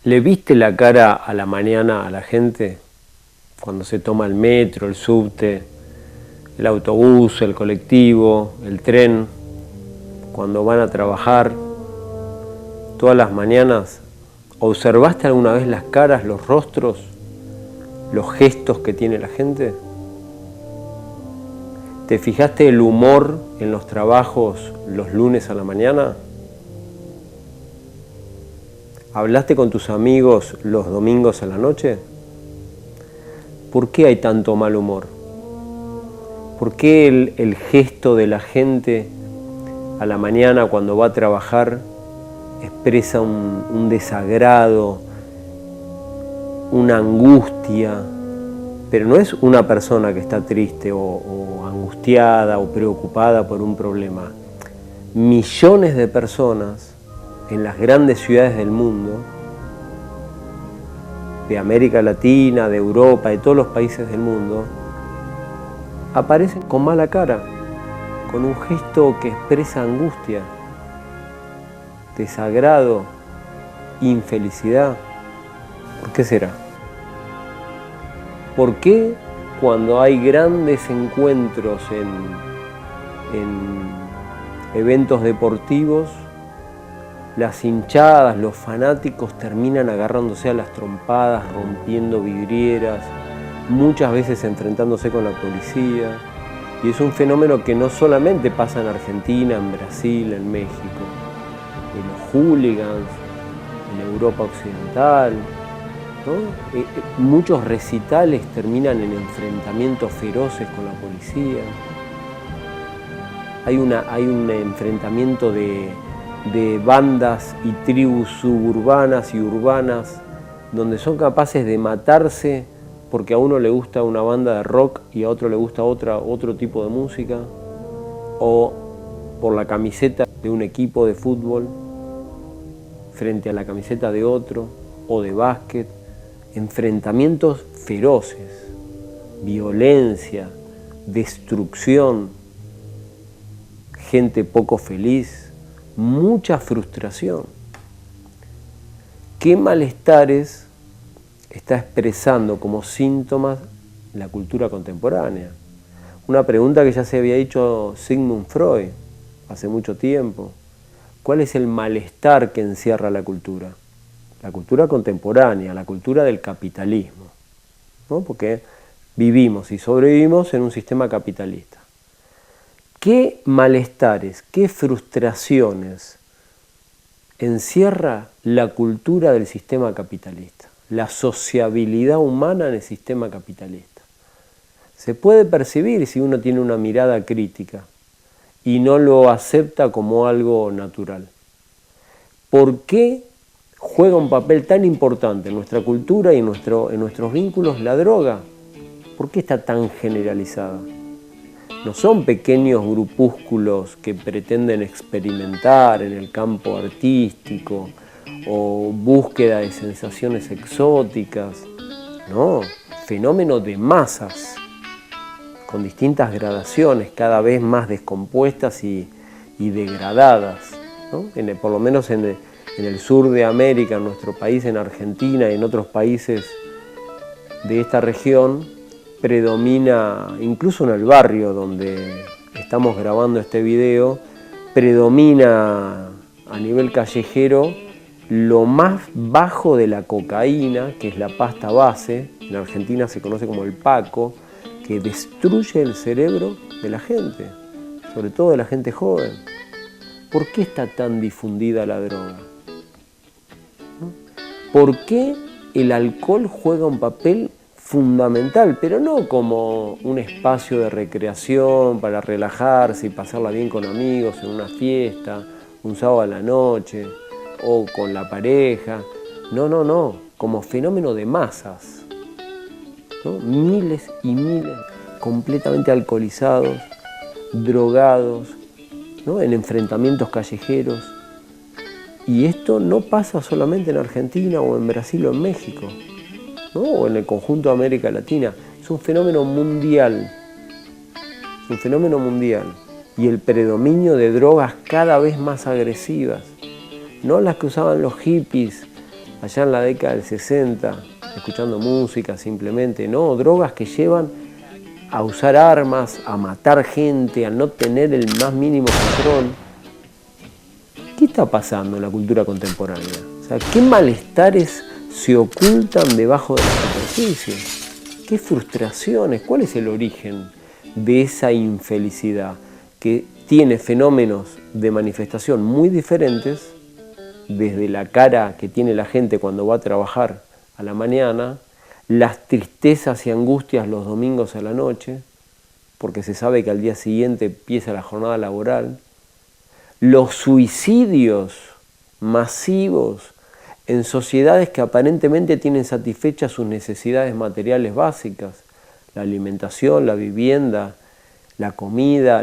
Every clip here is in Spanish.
¿Le viste la cara a la mañana a la gente cuando se toma el metro, el subte, el autobús, el colectivo, el tren, cuando van a trabajar, todas las mañanas? ¿Observaste alguna vez las caras, los rostros, los gestos que tiene la gente? ¿Te fijaste el humor en los trabajos los lunes a la mañana? ¿Hablaste con tus amigos los domingos a la noche? ¿Por qué hay tanto mal humor? ¿Por qué el gesto de la gente a la mañana cuando va a trabajar expresa un desagrado, una angustia? Pero no es una persona que está triste o angustiada o preocupada por un problema. Millones de personas en las grandes ciudades del mundo, de América Latina, de Europa, de todos los países del mundo, aparecen con mala cara, con un gesto que expresa angustia, desagrado, infelicidad. ¿Por qué será? ¿Por qué cuando hay grandes encuentros en eventos deportivos, las hinchadas, los fanáticos terminan agarrándose a las trompadas, rompiendo vidrieras, muchas veces enfrentándose con la policía? Y es un fenómeno que no solamente pasa en Argentina, en Brasil, en México, en los hooligans, en Europa Occidental, ¿no? Muchos recitales terminan en enfrentamientos feroces con la policía. Hay un enfrentamiento de bandas y tribus suburbanas y urbanas donde son capaces de matarse porque a uno le gusta una banda de rock y a otro le gusta otro tipo de música, o por la camiseta de un equipo de fútbol frente a la camiseta de otro, o de básquet. Enfrentamientos feroces, violencia, destrucción, gente poco feliz, mucha frustración. ¿Qué malestares está expresando como síntomas la cultura contemporánea? Una pregunta que ya se había hecho Sigmund Freud hace mucho tiempo. ¿Cuál es el malestar que encierra la cultura? La cultura contemporánea, la cultura del capitalismo, ¿no? Porque vivimos y sobrevivimos en un sistema capitalista. ¿Qué malestares, qué frustraciones encierra la cultura del sistema capitalista? La sociabilidad humana en el sistema capitalista. Se puede percibir si uno tiene una mirada crítica y no lo acepta como algo natural. ¿Por qué juega un papel tan importante en nuestra cultura y en nuestros vínculos la droga? ¿Por qué está tan generalizada? No son pequeños grupúsculos que pretenden experimentar en el campo artístico o búsqueda de sensaciones exóticas. No, fenómeno de masas, con distintas gradaciones, cada vez más descompuestas y degradadas, ¿no? Por lo menos en el sur de América, en nuestro país, en Argentina y en otros países de esta región predomina, incluso en el barrio donde estamos grabando este video, predomina a nivel callejero lo más bajo de la cocaína, que es la pasta base, en Argentina se conoce como el paco, que destruye el cerebro de la gente, sobre todo de la gente joven. ¿Por qué está tan difundida la droga? ¿Por qué el alcohol juega un papel fundamental, pero no como un espacio de recreación para relajarse y pasarla bien con amigos en una fiesta, un sábado a la noche o con la pareja? No, como fenómeno de masas, ¿no? Miles y miles completamente alcoholizados, drogados, ¿no? En enfrentamientos callejeros. Y esto no pasa solamente en Argentina o en Brasil o en México, ¿no? O en el conjunto de América Latina. Es un fenómeno mundial. Es un fenómeno mundial. Y el predominio de drogas cada vez más agresivas. No las que usaban los hippies allá en la década del 60, escuchando música simplemente. No, drogas que llevan a usar armas, a matar gente, a no tener el más mínimo control. ¿Qué está pasando en la cultura contemporánea? O sea, ¿qué malestares se ocultan debajo de la superficie? ¿Qué frustraciones? ¿Cuál es el origen de esa infelicidad que tiene fenómenos de manifestación muy diferentes, desde la cara que tiene la gente cuando va a trabajar a la mañana, las tristezas y angustias los domingos a la noche, porque se sabe que al día siguiente empieza la jornada laboral, los suicidios masivos en sociedades que aparentemente tienen satisfechas sus necesidades materiales básicas, la alimentación, la vivienda, la comida,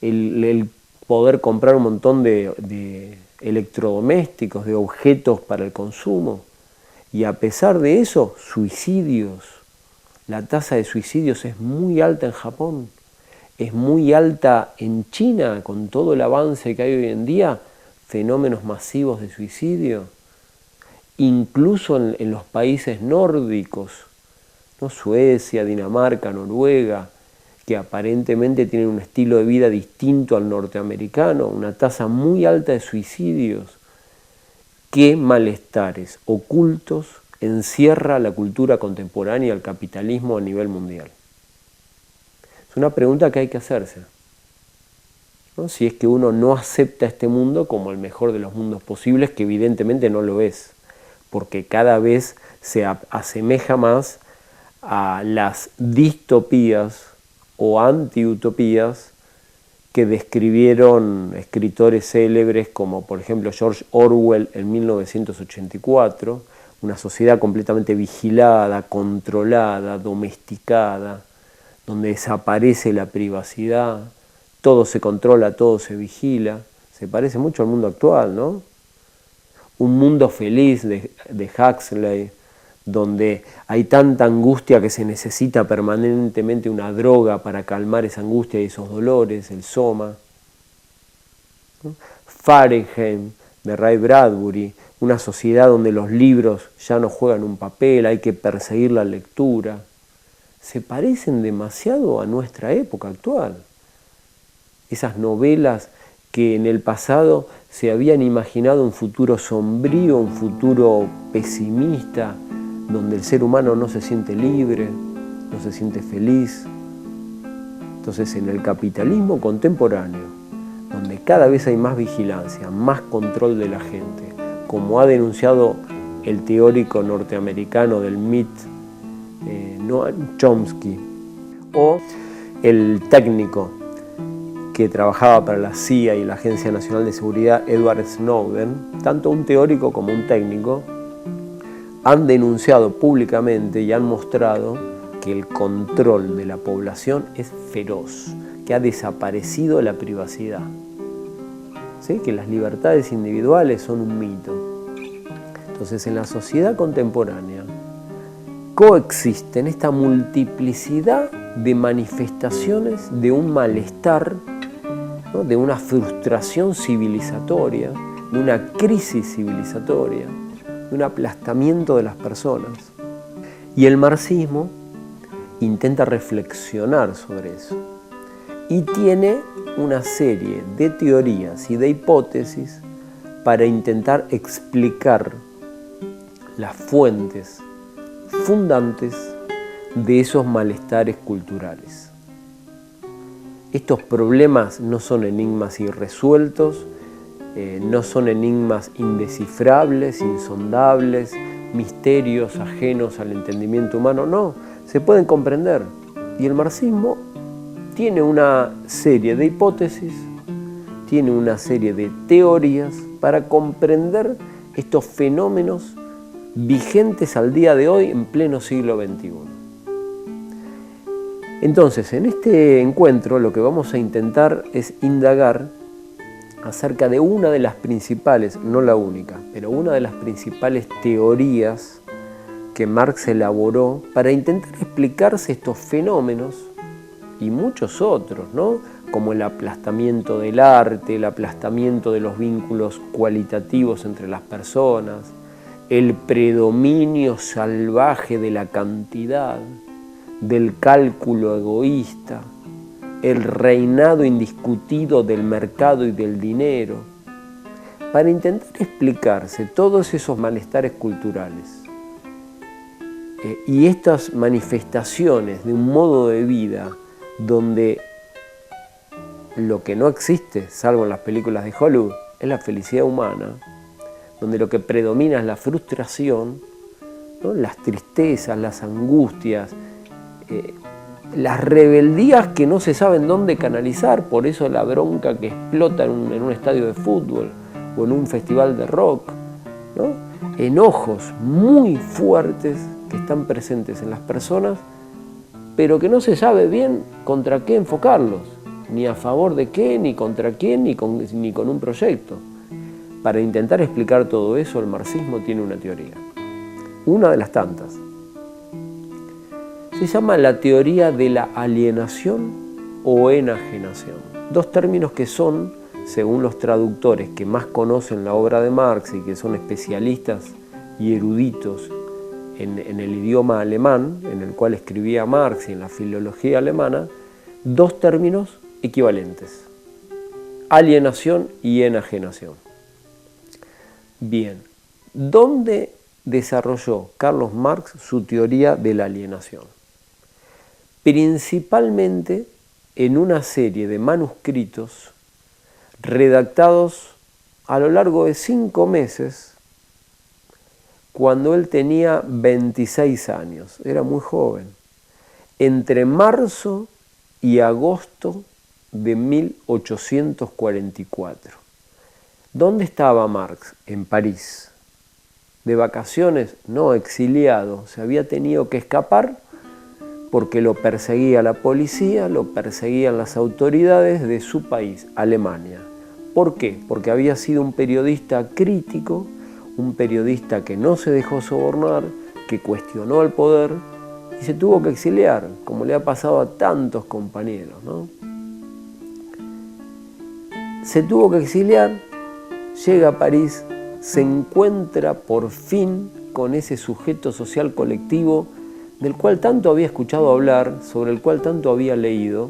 el poder comprar un montón de electrodomésticos, de objetos para el consumo. Y a pesar de eso, suicidios. La tasa de suicidios es muy alta en Japón, es muy alta en China, con todo el avance que hay hoy en día, fenómenos masivos de suicidio. Incluso en los países nórdicos, ¿no? Suecia, Dinamarca, Noruega, que aparentemente tienen un estilo de vida distinto al norteamericano, una tasa muy alta de suicidios. ¿Qué malestares ocultos encierra la cultura contemporánea y el capitalismo a nivel mundial? Es una pregunta que hay que hacerse, ¿no? Si es que uno no acepta este mundo como el mejor de los mundos posibles, que evidentemente no lo es, porque cada vez se asemeja más a las distopías o antiutopías que describieron escritores célebres como por ejemplo George Orwell en 1984, una sociedad completamente vigilada, controlada, domesticada, donde desaparece la privacidad, todo se controla, todo se vigila. Se parece mucho al mundo actual, ¿no? Un mundo feliz de Huxley, donde hay tanta angustia que se necesita permanentemente una droga para calmar esa angustia y esos dolores, el soma. ¿No? Fahrenheit, de Ray Bradbury, una sociedad donde los libros ya no juegan un papel, hay que perseguir la lectura. Se parecen demasiado a nuestra época actual. Esas novelas que en el pasado se habían imaginado un futuro sombrío, un futuro pesimista, donde el ser humano no se siente libre, no se siente feliz. Entonces, en el capitalismo contemporáneo, donde cada vez hay más vigilancia, más control de la gente, como ha denunciado el teórico norteamericano del MIT, Noam Chomsky, o el técnico que trabajaba para la CIA y la Agencia Nacional de Seguridad, Edward Snowden, tanto un teórico como un técnico, han denunciado públicamente y han mostrado que el control de la población es feroz, que ha desaparecido la privacidad, ¿sí? Que las libertades individuales son un mito. Entonces, en la sociedad contemporánea coexisten esta multiplicidad de manifestaciones de un malestar, ¿no? De una frustración civilizatoria, de una crisis civilizatoria, de un aplastamiento de las personas. Y el marxismo intenta reflexionar sobre eso y tiene una serie de teorías y de hipótesis para intentar explicar las fuentes fundantes de esos malestares culturales. Estos problemas no son enigmas irresueltos, no son enigmas indescifrables, insondables, misterios ajenos al entendimiento humano, no, se pueden comprender. Y el marxismo tiene una serie de hipótesis, tiene una serie de teorías para comprender estos fenómenos vigentes al día de hoy en pleno siglo XXI. Entonces, en este encuentro lo que vamos a intentar es indagar acerca de una de las principales, no la única, pero una de las principales teorías que Marx elaboró para intentar explicarse estos fenómenos y muchos otros, ¿no? Como el aplastamiento del arte, el aplastamiento de los vínculos cualitativos entre las personas, el predominio salvaje de la cantidad, del cálculo egoísta, el reinado indiscutido del mercado y del dinero, para intentar explicarse todos esos malestares culturales y estas manifestaciones de un modo de vida donde lo que no existe, salvo en las películas de Hollywood, es la felicidad humana, donde lo que predomina es la frustración, ¿no? Las tristezas, las angustias, las rebeldías que no se saben dónde canalizar, por eso la bronca que explota en un estadio de fútbol o en un festival de rock, ¿no? Enojos muy fuertes que están presentes en las personas, pero que no se sabe bien contra qué enfocarlos, ni a favor de qué, ni contra quién, ni con un proyecto. Para intentar explicar todo eso, el marxismo tiene una teoría, una de las tantas. Se llama la teoría de la alienación o enajenación. Dos términos que son, según los traductores que más conocen la obra de Marx y que son especialistas y eruditos en el idioma alemán, en el cual escribía Marx y en la filología alemana, dos términos equivalentes: alienación y enajenación. Bien, ¿dónde desarrolló Carlos Marx su teoría de la alienación? Principalmente en una serie de manuscritos redactados a lo largo de 5 meses, cuando él tenía 26 años, era muy joven, entre marzo y agosto de 1844. ¿Dónde estaba Marx? En París. De vacaciones, no, exiliado, se había tenido que escapar porque lo perseguía la policía, lo perseguían las autoridades de su país, Alemania. ¿Por qué? Porque había sido un periodista crítico, un periodista que no se dejó sobornar, que cuestionó el poder y se tuvo que exiliar, como le ha pasado a tantos compañeros, ¿no? Se tuvo que exiliar, llega a París, se encuentra por fin con ese sujeto social colectivo del cual tanto había escuchado hablar, sobre el cual tanto había leído,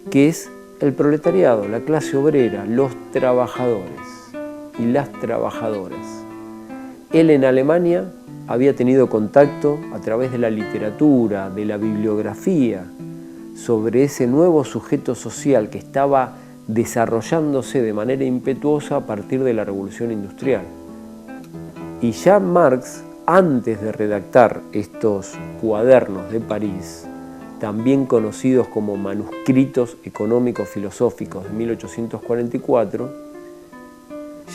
que es el proletariado, la clase obrera, los trabajadores y las trabajadoras. Él en Alemania había tenido contacto a través de la literatura, de la bibliografía, sobre ese nuevo sujeto social que estaba desarrollándose de manera impetuosa a partir de la Revolución Industrial. Y ya Marx, antes de redactar estos cuadernos de París, también conocidos como manuscritos económicos filosóficos de 1844,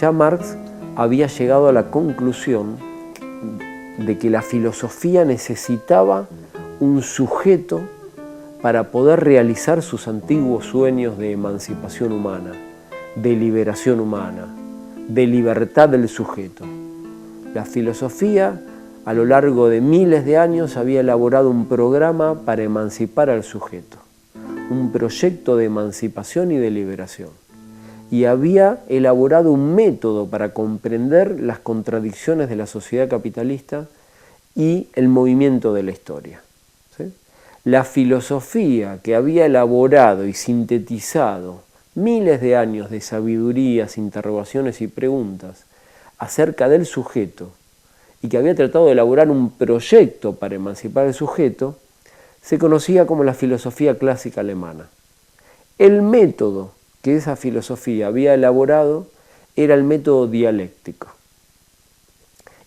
ya Marx había llegado a la conclusión de que la filosofía necesitaba un sujeto para poder realizar sus antiguos sueños de emancipación humana, de liberación humana, de libertad del sujeto. La filosofía, a lo largo de miles de años, había elaborado un programa para emancipar al sujeto, un proyecto de emancipación y de liberación. Y había elaborado un método para comprender las contradicciones de la sociedad capitalista y el movimiento de la historia. ¿Sí? La filosofía que había elaborado y sintetizado miles de años de sabidurías, interrogaciones y preguntas acerca del sujeto, y que había tratado de elaborar un proyecto para emancipar al sujeto, se conocía como la filosofía clásica alemana. El método que esa filosofía había elaborado era el método dialéctico.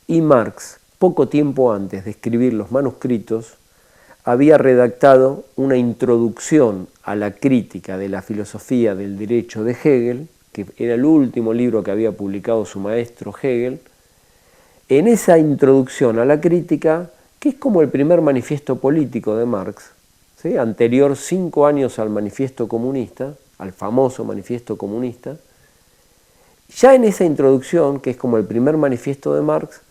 Y Marx, poco tiempo antes de escribir los manuscritos, había redactado una introducción a la crítica de la filosofía del derecho de Hegel, que era el último libro que había publicado su maestro Hegel. En esa introducción a la crítica, que es como el primer manifiesto político de Marx, ¿sí? Anterior 5 años al manifiesto comunista, al famoso manifiesto comunista, ya en esa introducción, que es como el primer manifiesto de Marx,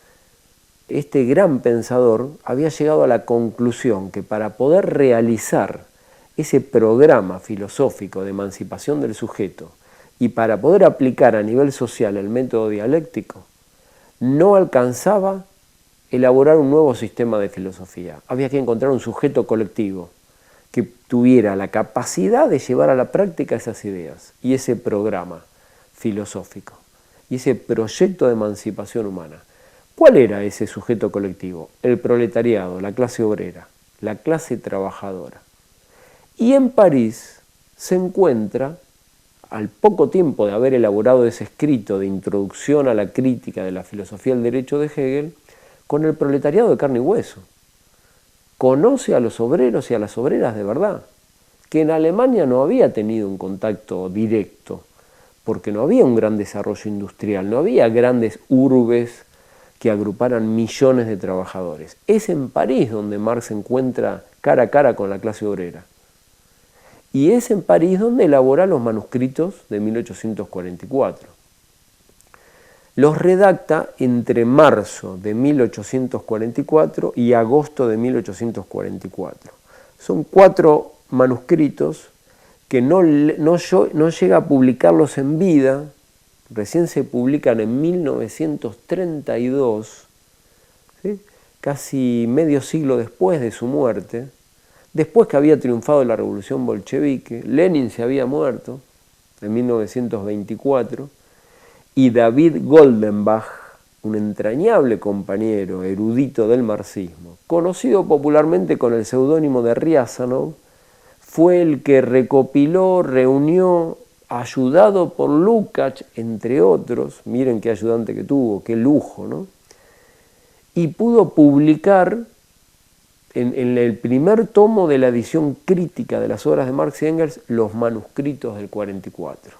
este gran pensador había llegado a la conclusión que para poder realizar ese programa filosófico de emancipación del sujeto y para poder aplicar a nivel social el método dialéctico, no alcanzaba elaborar un nuevo sistema de filosofía. Había que encontrar un sujeto colectivo que tuviera la capacidad de llevar a la práctica esas ideas y ese programa filosófico y ese proyecto de emancipación humana. ¿Cuál era ese sujeto colectivo? El proletariado, la clase obrera, la clase trabajadora. Y en París se encuentra, al poco tiempo de haber elaborado ese escrito de introducción a la crítica de la filosofía del derecho de Hegel, con el proletariado de carne y hueso. Conoce a los obreros y a las obreras de verdad, que en Alemania no había tenido un contacto directo, porque no había un gran desarrollo industrial, no había grandes urbes que agruparan millones de trabajadores. Es en París donde Marx se encuentra cara a cara con la clase obrera. Y es en París donde elabora los manuscritos de 1844. Los redacta entre marzo de 1844 y agosto de 1844. Son 4 manuscritos que no llega a publicarlos en vida, recién se publican en 1932, ¿sí? Casi medio siglo después de su muerte, después que había triunfado la revolución bolchevique. Lenin se había muerto en 1924, y David Goldenbach, un entrañable compañero erudito del marxismo, conocido popularmente con el seudónimo de Riazanov, fue el que recopiló, reunió, ayudado por Lukács, entre otros, miren qué ayudante que tuvo, qué lujo, ¿no? Y pudo publicar en el primer tomo de la edición crítica de las obras de Marx y Engels los manuscritos del 44,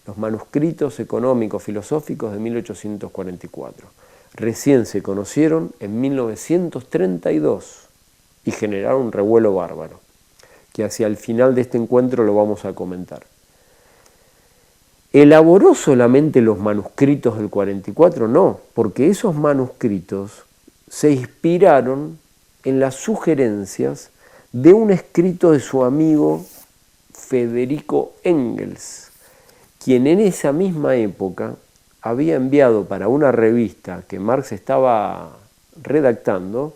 los manuscritos económicos filosóficos de 1844. Recién se conocieron en 1932 y generaron un revuelo bárbaro, que hacia el final de este encuentro lo vamos a comentar. ¿Elaboró solamente los manuscritos del 44? No, porque esos manuscritos se inspiraron en las sugerencias de un escrito de su amigo Federico Engels, quien en esa misma época había enviado para una revista que Marx estaba redactando,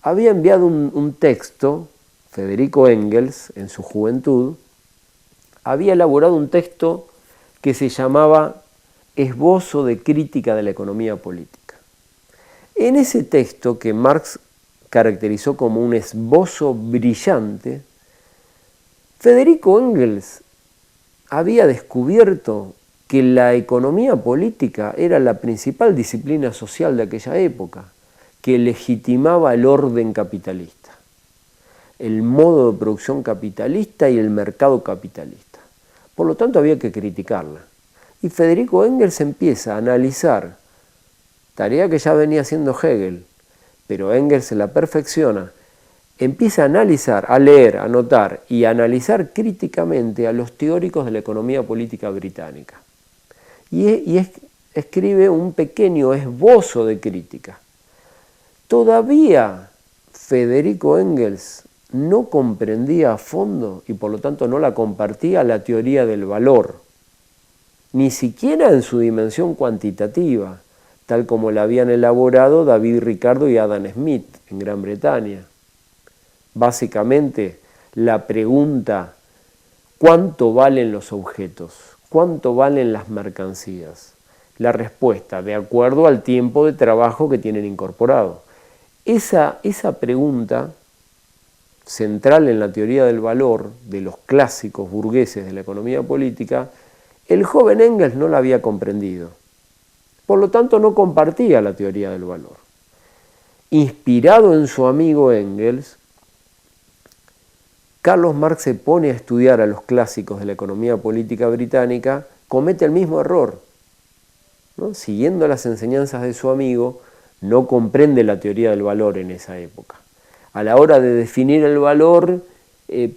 había enviado un texto. Federico Engels, en su juventud, había elaborado un texto que se llamaba Esbozo de crítica de la economía política. En ese texto, que Marx caracterizó como un esbozo brillante, Federico Engels había descubierto que la economía política era la principal disciplina social de aquella época, que legitimaba el orden capitalista, el modo de producción capitalista y el mercado capitalista. Por lo tanto, había que criticarla. Y Federico Engels empieza a analizar, tarea que ya venía haciendo Hegel, pero Engels se la perfecciona, empieza a analizar, a leer, a notar y a analizar críticamente a los teóricos de la economía política británica. Y escribe un pequeño esbozo de crítica. Todavía Federico Engels no comprendía a fondo y por lo tanto no la compartía la teoría del valor, ni siquiera en su dimensión cuantitativa, tal como la habían elaborado David Ricardo y Adam Smith en Gran Bretaña. Básicamente, la pregunta, ¿cuánto valen los objetos? ¿Cuánto valen las mercancías? La respuesta, de acuerdo al tiempo de trabajo que tienen incorporado. Esa pregunta, central en la teoría del valor de los clásicos burgueses de la economía política, el joven Engels no la había comprendido. Por lo tanto, no compartía la teoría del valor. Inspirado en su amigo Engels, Carlos Marx se pone a estudiar a los clásicos de la economía política británica, comete el mismo error, ¿no? Siguiendo las enseñanzas de su amigo, no comprende la teoría del valor en esa época. A la hora de definir el valor,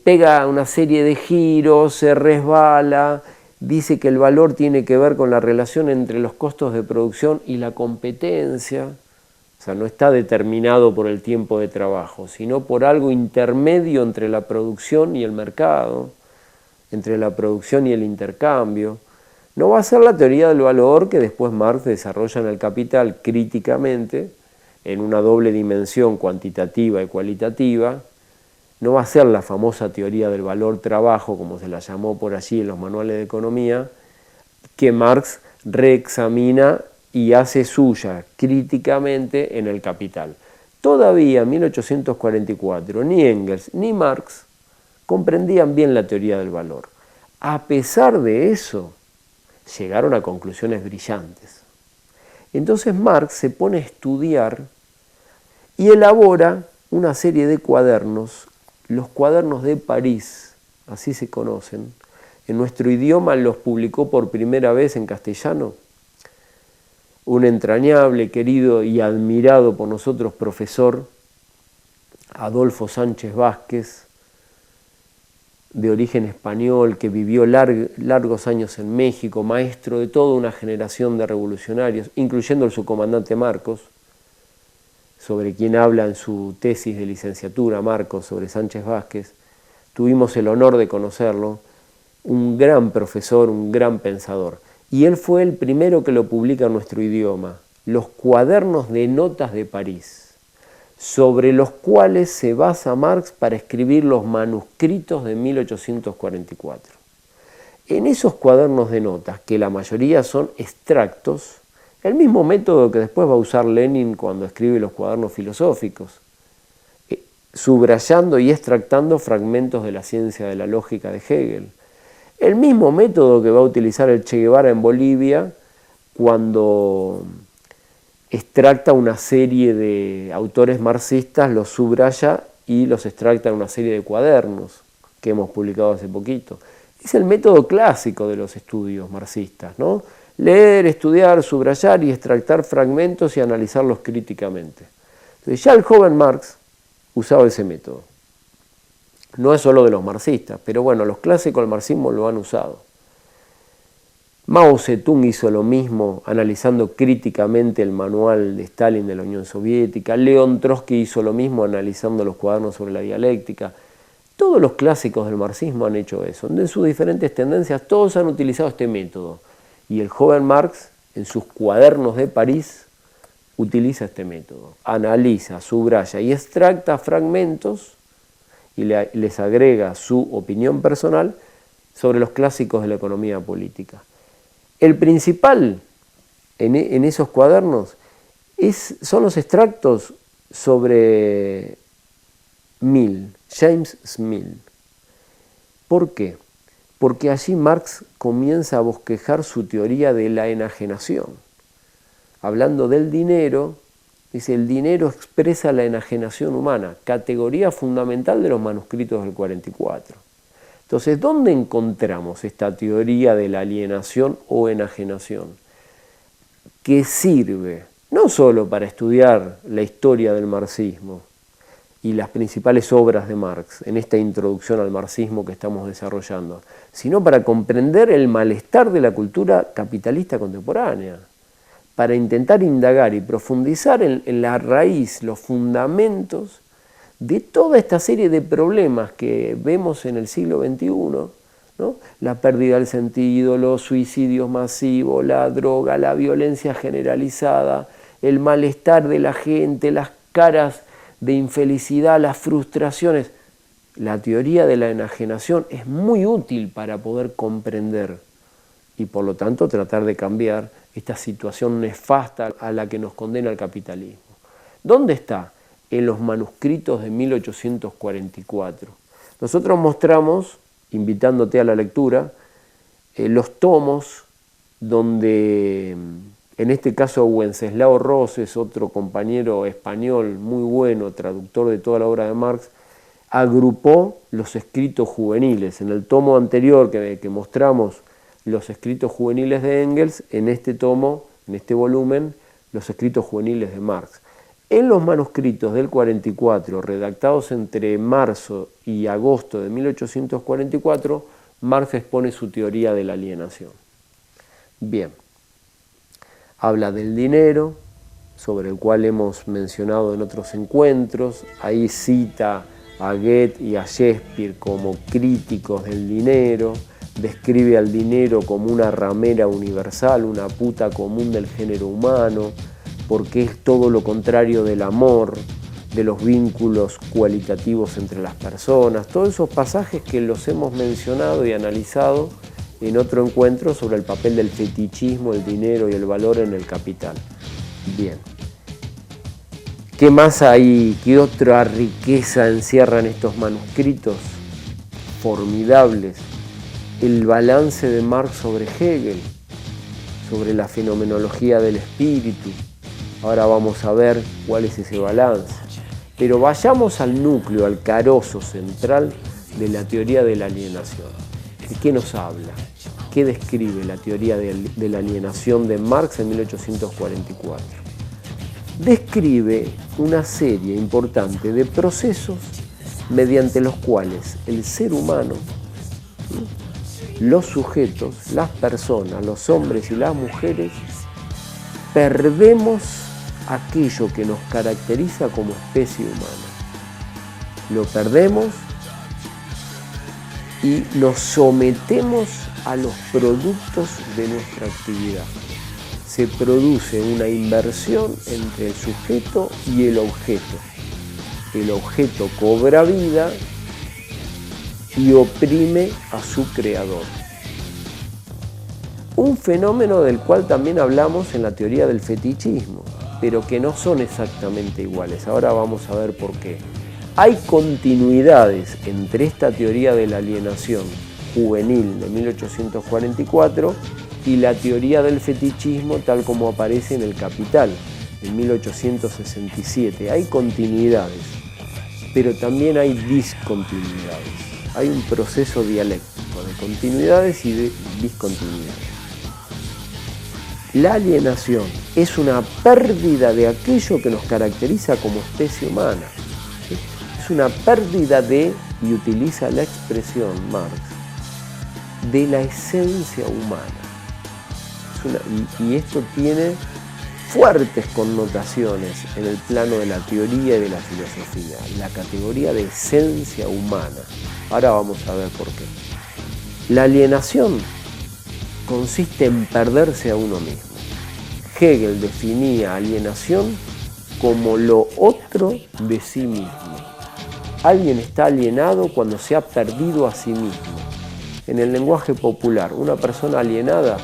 pega una serie de giros, se resbala, dice que el valor tiene que ver con la relación entre los costos de producción y la competencia. O sea, no está determinado por el tiempo de trabajo, sino por algo intermedio entre la producción y el mercado, entre la producción y el intercambio. No va a ser la teoría del valor que después Marx desarrolla en el Capital críticamente, en una doble dimensión cuantitativa y cualitativa. No va a ser la famosa teoría del valor-trabajo, como se la llamó por allí en los manuales de economía, que Marx reexamina y hace suya críticamente en el Capital. Todavía en 1844 ni Engels ni Marx comprendían bien la teoría del valor. A pesar de eso, llegaron a conclusiones brillantes. Entonces Marx se pone a estudiar y elabora una serie de cuadernos, los cuadernos de París, así se conocen. En nuestro idioma los publicó por primera vez en castellano un entrañable, querido y admirado por nosotros profesor, Adolfo Sánchez Vázquez, de origen español, que vivió largos años en México, maestro de toda una generación de revolucionarios, incluyendo el subcomandante Marcos, sobre quien habla en su tesis de licenciatura, Marcos, sobre Sánchez Vázquez. Tuvimos el honor de conocerlo, un gran profesor, un gran pensador. Y él fue el primero que lo publica en nuestro idioma, los cuadernos de notas de París, sobre los cuales se basa Marx para escribir los manuscritos de 1844. En esos cuadernos de notas, que la mayoría son extractos, el mismo método que después va a usar Lenin cuando escribe los cuadernos filosóficos, subrayando y extractando fragmentos de la ciencia de la lógica de Hegel. El mismo método que va a utilizar el Che Guevara en Bolivia cuando extracta una serie de autores marxistas, los subraya y los extracta en una serie de cuadernos que hemos publicado hace poquito. Es el método clásico de los estudios marxistas, ¿no? Leer, estudiar, subrayar y extractar fragmentos y analizarlos críticamente. Entonces ya el joven Marx usaba ese método. No es solo de los marxistas, pero bueno, los clásicos del marxismo lo han usado. Mao Zedong hizo lo mismo, analizando críticamente el manual de Stalin de la Unión Soviética. León Trotsky hizo lo mismo, analizando los cuadernos sobre la dialéctica. Todos los clásicos del marxismo han hecho eso. En sus diferentes tendencias, todos han utilizado este método. Y el joven Marx, en sus cuadernos de París, utiliza este método. Analiza, subraya y extracta fragmentos y les agrega su opinión personal sobre los clásicos de la economía política. El principal en esos cuadernos son los extractos sobre Mill, James Mill. ¿Por qué? Porque allí Marx comienza a bosquejar su teoría de la enajenación. Hablando del dinero, dice, el dinero expresa la enajenación humana, categoría fundamental de los manuscritos del 44. Entonces, ¿dónde encontramos esta teoría de la alienación o enajenación? Que sirve no solo para estudiar la historia del marxismo y las principales obras de Marx en esta introducción al marxismo que estamos desarrollando, sino para comprender el malestar de la cultura capitalista contemporánea, para intentar indagar y profundizar en la raíz, los fundamentos de toda esta serie de problemas que vemos en el siglo XXI, ¿no? La pérdida del sentido, los suicidios masivos, la droga, la violencia generalizada, el malestar de la gente, las caras de infelicidad, las frustraciones. La teoría de la enajenación es muy útil para poder comprender y por lo tanto tratar de cambiar esta situación nefasta a la que nos condena el capitalismo. ¿Dónde está? En los manuscritos de 1844. Nosotros mostramos, invitándote a la lectura, los tomos donde, en este caso, Wenceslao Roses, otro compañero español muy bueno, traductor de toda la obra de Marx, agrupó los escritos juveniles. En el tomo anterior que mostramos los escritos juveniles de Engels, en este tomo, en este volumen, los escritos juveniles de Marx. En los manuscritos del 44, redactados entre marzo y agosto de 1844, Marx expone su teoría de la alienación. Bien, habla del dinero, sobre el cual hemos mencionado en otros encuentros. Ahí cita a Goethe y a Shakespeare como críticos del dinero, describe al dinero como una ramera universal, una puta común del género humano, porque es todo lo contrario del amor, de los vínculos cualitativos entre las personas. Todos esos pasajes que los hemos mencionado y analizado en otro encuentro sobre el papel del fetichismo, el dinero y el valor en el capital. Bien. ¿Qué más hay? ¿Qué otra riqueza encierran estos manuscritos formidables? El balance de Marx sobre Hegel, sobre la fenomenología del espíritu. Ahora vamos a ver cuál es ese balance. Pero vayamos al núcleo, al carozo central de la teoría de la alienación. ¿De qué nos habla? ¿Qué describe la teoría de la alienación de Marx en 1844? Describe una serie importante de procesos mediante los cuales el ser humano, los sujetos, las personas, los hombres y las mujeres, perdemos aquello que nos caracteriza como especie humana. Lo perdemos y nos sometemos a los productos de nuestra actividad. Se produce una inversión entre el sujeto y el objeto. El objeto cobra vida y oprime a su creador. Un fenómeno del cual también hablamos en la teoría del fetichismo, pero que no son exactamente iguales. Ahora vamos a ver por qué. Hay continuidades entre esta teoría de la alienación juvenil de 1844 y la teoría del fetichismo tal como aparece en El Capital, en 1867. Hay continuidades, pero también hay discontinuidades. Hay un proceso dialéctico de continuidades y de discontinuidades. La alienación es una pérdida de aquello que nos caracteriza como especie humana. ¿Sí? Es una pérdida de, y utiliza la expresión Marx, de la esencia humana. Y esto tiene fuertes connotaciones en el plano de la teoría y de la filosofía, la categoría de esencia humana. Ahora vamos a ver por qué. La alienación consiste en perderse a uno mismo. Hegel definía alienación como lo otro de sí mismo. Alguien está alienado cuando se ha perdido a sí mismo. En el lenguaje popular, una persona alienada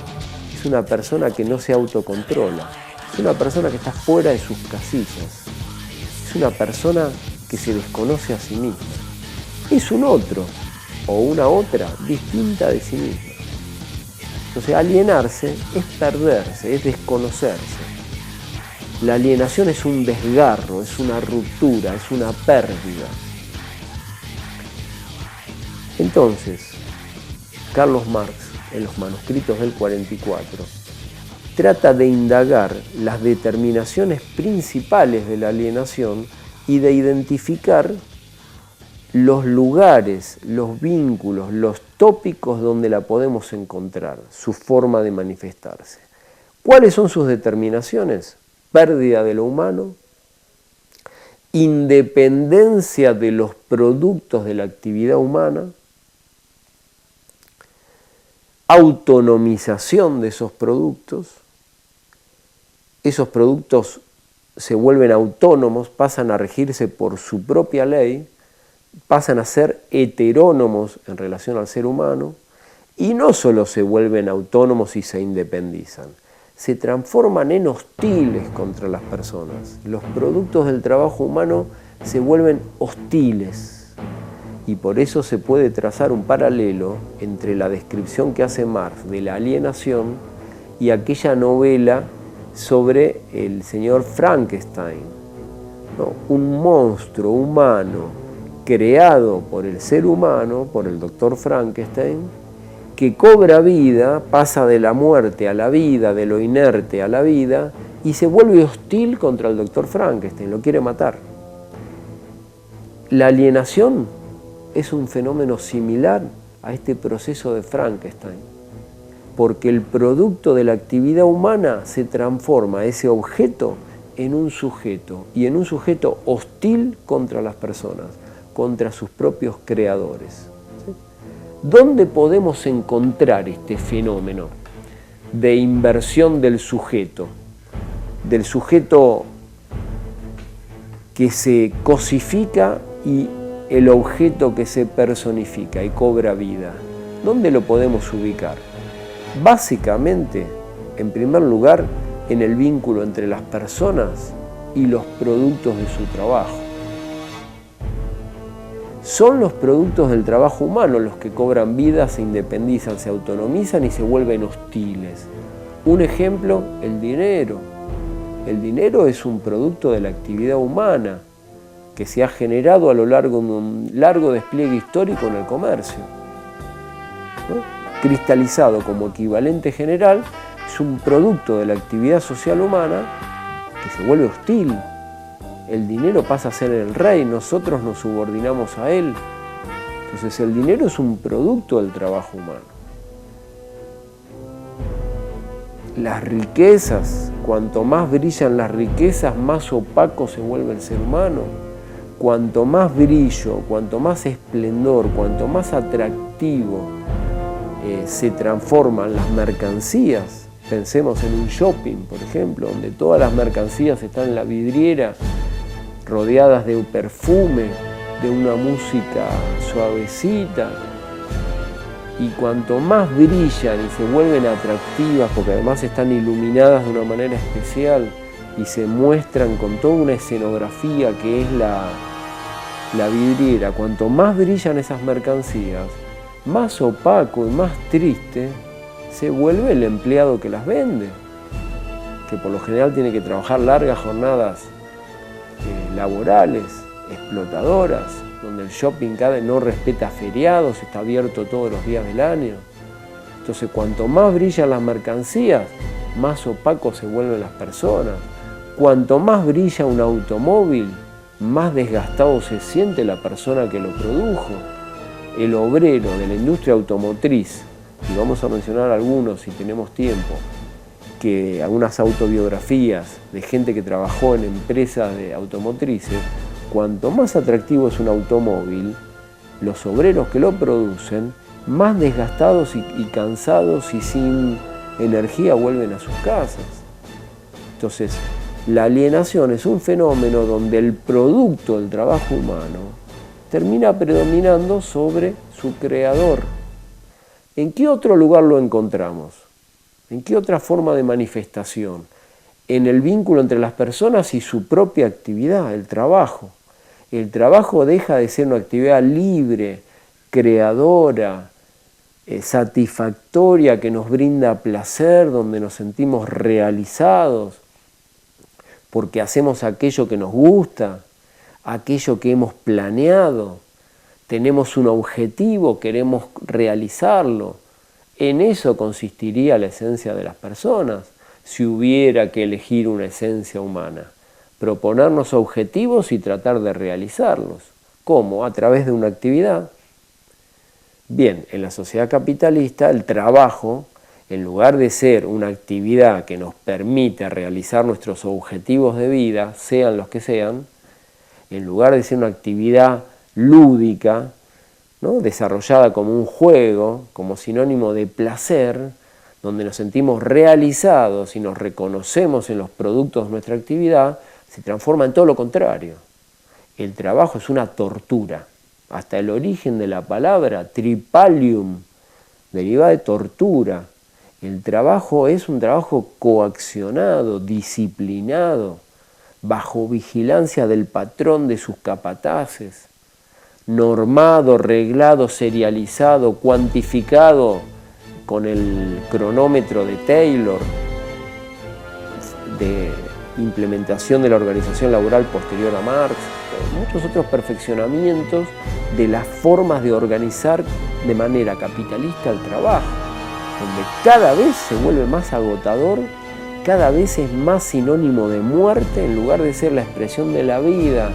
es una persona que no se autocontrola, es una persona que está fuera de sus casillas, es una persona que se desconoce a sí misma. Es un otro o una otra distinta de sí misma. Entonces, alienarse es perderse, es desconocerse. La alienación es un desgarro, es una ruptura, es una pérdida. Entonces, Carlos Marx, en los manuscritos del 44, trata de indagar las determinaciones principales de la alienación y de identificar los lugares, los vínculos, los tópicos donde la podemos encontrar, su forma de manifestarse. ¿Cuáles son sus determinaciones? Pérdida de lo humano, independencia de los productos de la actividad humana, autonomización de esos productos se vuelven autónomos, pasan a regirse por su propia ley, pasan a ser heterónomos en relación al ser humano, y no solo se vuelven autónomos y se independizan, se transforman en hostiles contra las personas. Los productos del trabajo humano se vuelven hostiles, y por eso se puede trazar un paralelo entre la descripción que hace Marx de la alienación y aquella novela sobre el señor Frankenstein, ¿no? Un monstruo humano creado por el ser humano, por el doctor Frankenstein, que cobra vida, pasa de la muerte a la vida, de lo inerte a la vida, y se vuelve hostil contra el doctor Frankenstein, lo quiere matar. La alienación es un fenómeno similar a este proceso de Frankenstein, porque el producto de la actividad humana se transforma, ese objeto, en un sujeto, y en un sujeto hostil contra las personas, contra sus propios creadores. ¿Sí? ¿Dónde podemos encontrar este fenómeno de inversión del sujeto que se cosifica y el objeto que se personifica y cobra vida? ¿Dónde lo podemos ubicar? Básicamente, en primer lugar, en el vínculo entre las personas y los productos de su trabajo. Son los productos del trabajo humano los que cobran vida, se independizan, se autonomizan y se vuelven hostiles. Un ejemplo, el dinero. El dinero es un producto de la actividad humana que se ha generado a lo largo de un largo despliegue histórico en el comercio, ¿no? Cristalizado como equivalente general, es un producto de la actividad social humana que se vuelve hostil. El dinero pasa a ser el rey, nosotros nos subordinamos a él. Entonces el dinero es un producto del trabajo humano. Las riquezas, cuanto más brillan las riquezas, más opaco se vuelve el ser humano. Cuanto más brillo, cuanto más esplendor, cuanto más atractivo se transforman las mercancías. Pensemos en un shopping, por ejemplo, donde todas las mercancías están en la vidriera, rodeadas de un perfume, de una música suavecita, y cuanto más brillan y se vuelven atractivas, porque además están iluminadas de una manera especial y se muestran con toda una escenografía que es la vidriera, cuanto más brillan esas mercancías, más opaco y más triste se vuelve el empleado que las vende, que por lo general tiene que trabajar largas jornadas laborales, explotadoras, donde el shopping no respeta feriados, está abierto todos los días del año. Entonces, cuanto más brillan las mercancías, más opaco se vuelven las personas. Cuanto más brilla un automóvil, más desgastado se siente la persona que lo produjo. El obrero de la industria automotriz, y vamos a mencionar algunos si tenemos tiempo, que algunas autobiografías de gente que trabajó en empresas de automotrices, cuanto más atractivo es un automóvil, los obreros que lo producen, más desgastados y cansados y sin energía vuelven a sus casas. Entonces, la alienación es un fenómeno donde el producto del trabajo humano termina predominando sobre su creador. ¿En qué otro lugar lo encontramos? ¿En qué otra forma de manifestación? En el vínculo entre las personas y su propia actividad, el trabajo. El trabajo deja de ser una actividad libre, creadora, satisfactoria, que nos brinda placer, donde nos sentimos realizados, porque hacemos aquello que nos gusta, aquello que hemos planeado, tenemos un objetivo, queremos realizarlo. En eso consistiría la esencia de las personas, si hubiera que elegir una esencia humana. Proponernos objetivos y tratar de realizarlos. ¿Cómo? A través de una actividad. Bien, en la sociedad capitalista el trabajo, en lugar de ser una actividad que nos permite realizar nuestros objetivos de vida, sean los que sean, en lugar de ser una actividad lúdica, ¿no? Desarrollada como un juego, como sinónimo de placer, donde nos sentimos realizados y nos reconocemos en los productos de nuestra actividad, se transforma en todo lo contrario. El trabajo es una tortura. Hasta el origen de la palabra, tripalium, deriva de tortura. El trabajo es un trabajo coaccionado, disciplinado, bajo vigilancia del patrón de sus capataces, normado, reglado, serializado, cuantificado con el cronómetro de Taylor, de implementación de la organización laboral posterior a Marx, muchos otros perfeccionamientos de las formas de organizar de manera capitalista el trabajo, donde cada vez se vuelve más agotador, cada vez es más sinónimo de muerte en lugar de ser la expresión de la vida,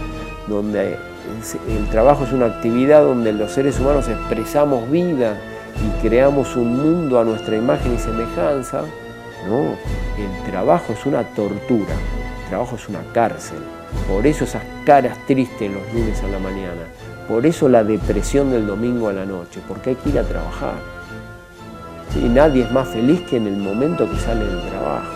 donde el trabajo es una actividad donde los seres humanos expresamos vida y creamos un mundo a nuestra imagen y semejanza. No, el trabajo es una tortura, el trabajo es una cárcel. Por eso esas caras tristes los lunes a la mañana, por eso la depresión del domingo a la noche, porque hay que ir a trabajar. ¿Sí? Nadie es más feliz que en el momento que sale del trabajo.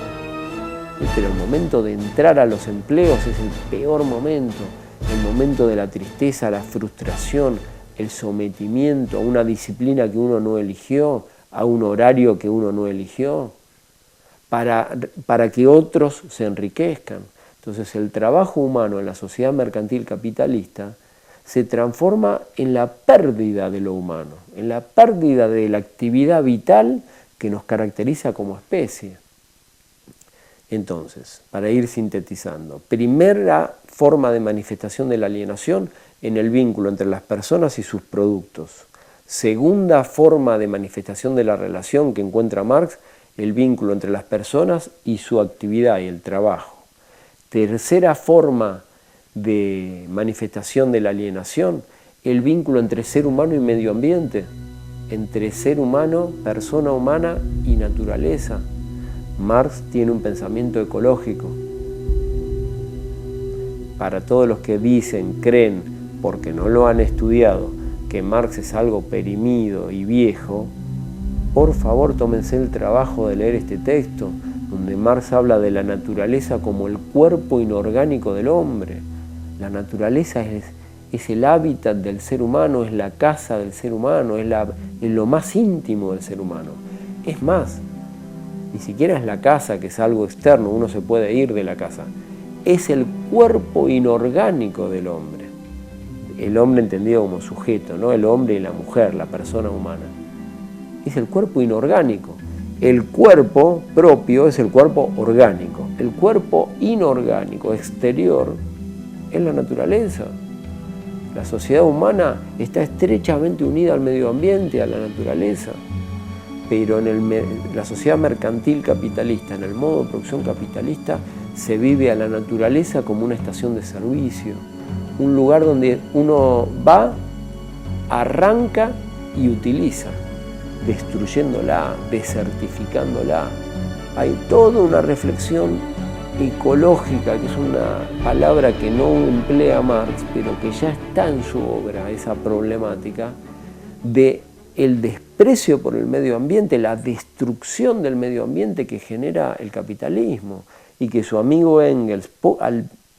¿Sí? Pero el momento de entrar a los empleos es el peor momento, el momento de la tristeza, la frustración, el sometimiento a una disciplina que uno no eligió, a un horario que uno no eligió, para que otros se enriquezcan. Entonces el trabajo humano en la sociedad mercantil capitalista se transforma en la pérdida de lo humano, en la pérdida de la actividad vital que nos caracteriza como especie. Entonces, para ir sintetizando, primera forma de manifestación de la alienación en el vínculo entre las personas y sus productos. Segunda forma de manifestación de la relación que encuentra Marx, el vínculo entre las personas y su actividad y el trabajo. Tercera forma de manifestación de la alienación, el vínculo entre ser humano y medio ambiente, entre ser humano, persona humana y naturaleza. Marx tiene un pensamiento ecológico. Para todos los que dicen, creen, porque no lo han estudiado, que Marx es algo perimido y viejo, por favor tómense el trabajo de leer este texto, donde Marx habla de la naturaleza como el cuerpo inorgánico del hombre. La naturaleza es el hábitat del ser humano, es la casa del ser humano, es lo más íntimo del ser humano. Es más, ni siquiera es la casa, que es algo externo, uno se puede ir de la casa. Es el cuerpo inorgánico del hombre. El hombre entendido como sujeto, ¿no? El hombre y la mujer, la persona humana. Es el cuerpo inorgánico. El cuerpo propio es el cuerpo orgánico. El cuerpo inorgánico, exterior, es la naturaleza. La sociedad humana está estrechamente unida al medio ambiente, a la naturaleza. Pero en la sociedad mercantil capitalista, en el modo de producción capitalista, se vive a la naturaleza como una estación de servicio. Un lugar donde uno va, arranca y utiliza, destruyéndola, desertificándola. Hay toda una reflexión ecológica, que es una palabra que no emplea Marx, pero que ya está en su obra, esa problemática de el desprecio por el medio ambiente, la destrucción del medio ambiente que genera el capitalismo, y que su amigo Engels,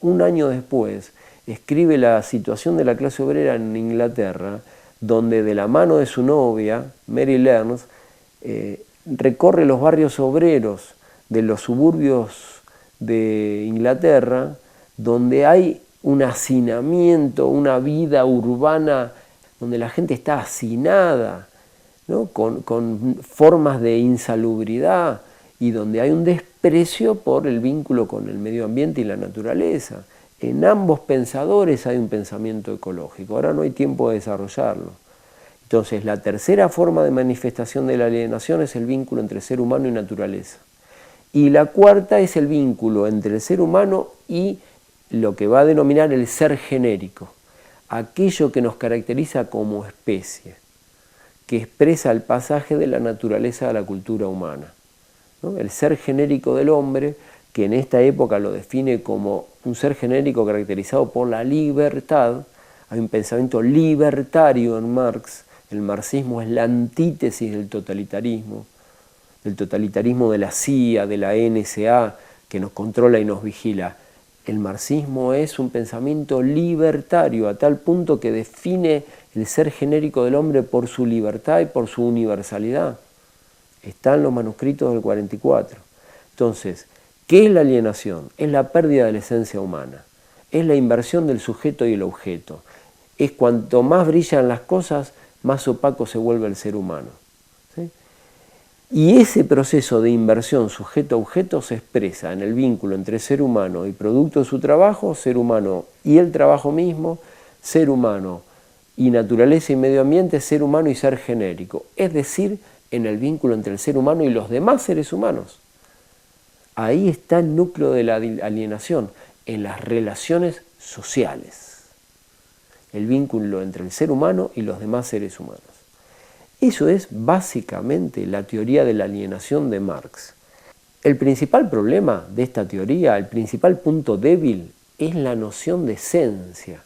un año después, escribe la situación de la clase obrera en Inglaterra, donde de la mano de su novia, Mary Learns, recorre los barrios obreros de los suburbios de Inglaterra, donde hay un hacinamiento, una vida urbana, donde la gente está hacinada, ¿no? con formas de insalubridad, y donde hay un desprecio por el vínculo con el medio ambiente y la naturaleza. En ambos pensadores hay un pensamiento ecológico. Ahora no hay tiempo de desarrollarlo. Entonces, la tercera forma de manifestación de la alienación es el vínculo entre ser humano y naturaleza. Y la cuarta es el vínculo entre el ser humano y lo que va a denominar el ser genérico, aquello que nos caracteriza como especie, que expresa el pasaje de la naturaleza a la cultura humana, ¿no? El ser genérico del hombre, que en esta época lo define como un ser genérico caracterizado por la libertad. Hay un pensamiento libertario en Marx, El marxismo es la antítesis del totalitarismo de la CIA, de la NSA, que nos controla y nos vigila. El marxismo es un pensamiento libertario, a tal punto que define el ser genérico del hombre por su libertad y por su universalidad. Está en los manuscritos del 44. Entonces, ¿qué es la alienación? Es la pérdida de la esencia humana. Es la inversión del sujeto y el objeto. Es cuanto más brillan las cosas, más opaco se vuelve el ser humano. ¿Sí? Y ese proceso de inversión sujeto-objeto se expresa en el vínculo entre ser humano y producto de su trabajo, ser humano y el trabajo mismo, ser humano y naturaleza y medio ambiente, ser humano y ser genérico. Es decir, en el vínculo entre el ser humano y los demás seres humanos. Ahí está el núcleo de la alienación, en las relaciones sociales. El vínculo entre el ser humano y los demás seres humanos. Eso es básicamente la teoría de la alienación de Marx. El principal problema de esta teoría, el principal punto débil, es la noción de esencia.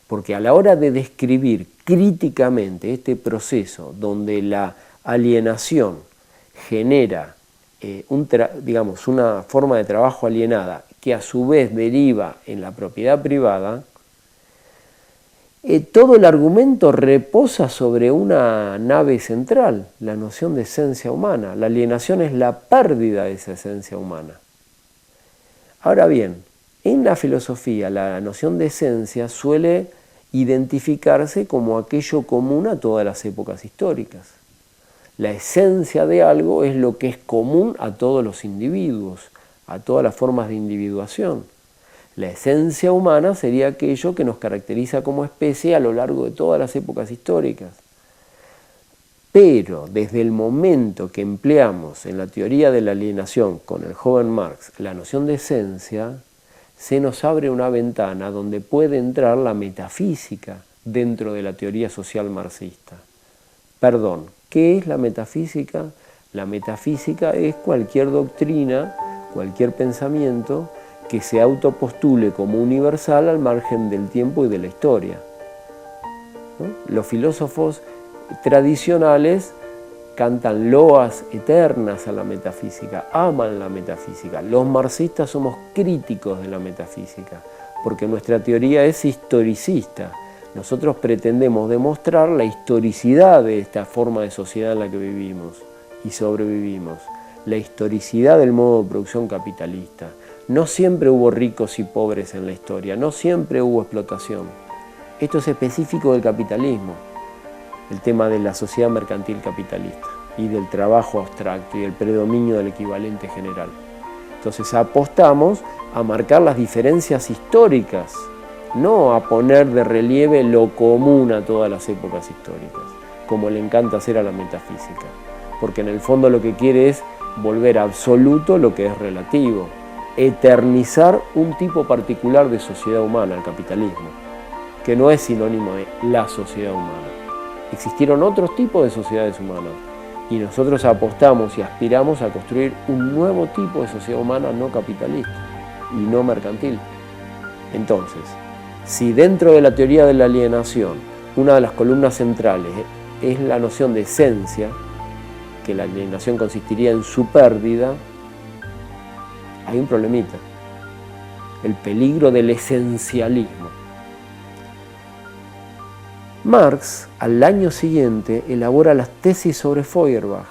Porque a la hora de describir críticamente este proceso donde la alienación genera una forma de trabajo alienada que a su vez deriva en la propiedad privada, todo el argumento reposa sobre una nave central, la noción de esencia humana. La alienación es la pérdida de esa esencia humana. Ahora bien, en la filosofía la noción de esencia suele identificarse como aquello común a todas las épocas históricas. La esencia de algo es lo que es común a todos los individuos, a todas las formas de individuación. La esencia humana sería aquello que nos caracteriza como especie a lo largo de todas las épocas históricas. Pero desde el momento que empleamos en la teoría de la alienación con el joven Marx la noción de esencia, se nos abre una ventana donde puede entrar la metafísica dentro de la teoría social marxista. Perdón, ¿qué es la metafísica? La metafísica es cualquier doctrina, cualquier pensamiento que se autopostule como universal al margen del tiempo y de la historia. ¿No? Los filósofos tradicionales cantan loas eternas a la metafísica, aman la metafísica. Los marxistas somos críticos de la metafísica, porque nuestra teoría es historicista. Nosotros pretendemos demostrar la historicidad de esta forma de sociedad en la que vivimos y sobrevivimos, la historicidad del modo de producción capitalista. No siempre hubo ricos y pobres en la historia, no siempre hubo explotación. Esto es específico del capitalismo, el tema de la sociedad mercantil capitalista y del trabajo abstracto y el predominio del equivalente general. Entonces apostamos a marcar las diferencias históricas, no a poner de relieve lo común a todas las épocas históricas, como le encanta hacer a la metafísica, porque en el fondo lo que quiere es volver a absoluto lo que es relativo, eternizar un tipo particular de sociedad humana, el capitalismo, que no es sinónimo de la sociedad humana. Existieron otros tipos de sociedades humanas y nosotros apostamos y aspiramos a construir un nuevo tipo de sociedad humana no capitalista y no mercantil. Entonces, si dentro de la teoría de la alienación una de las columnas centrales es la noción de esencia, que la alienación consistiría en su pérdida, hay un problemita, el peligro del esencialismo. Marx, al año siguiente, elabora las tesis sobre Feuerbach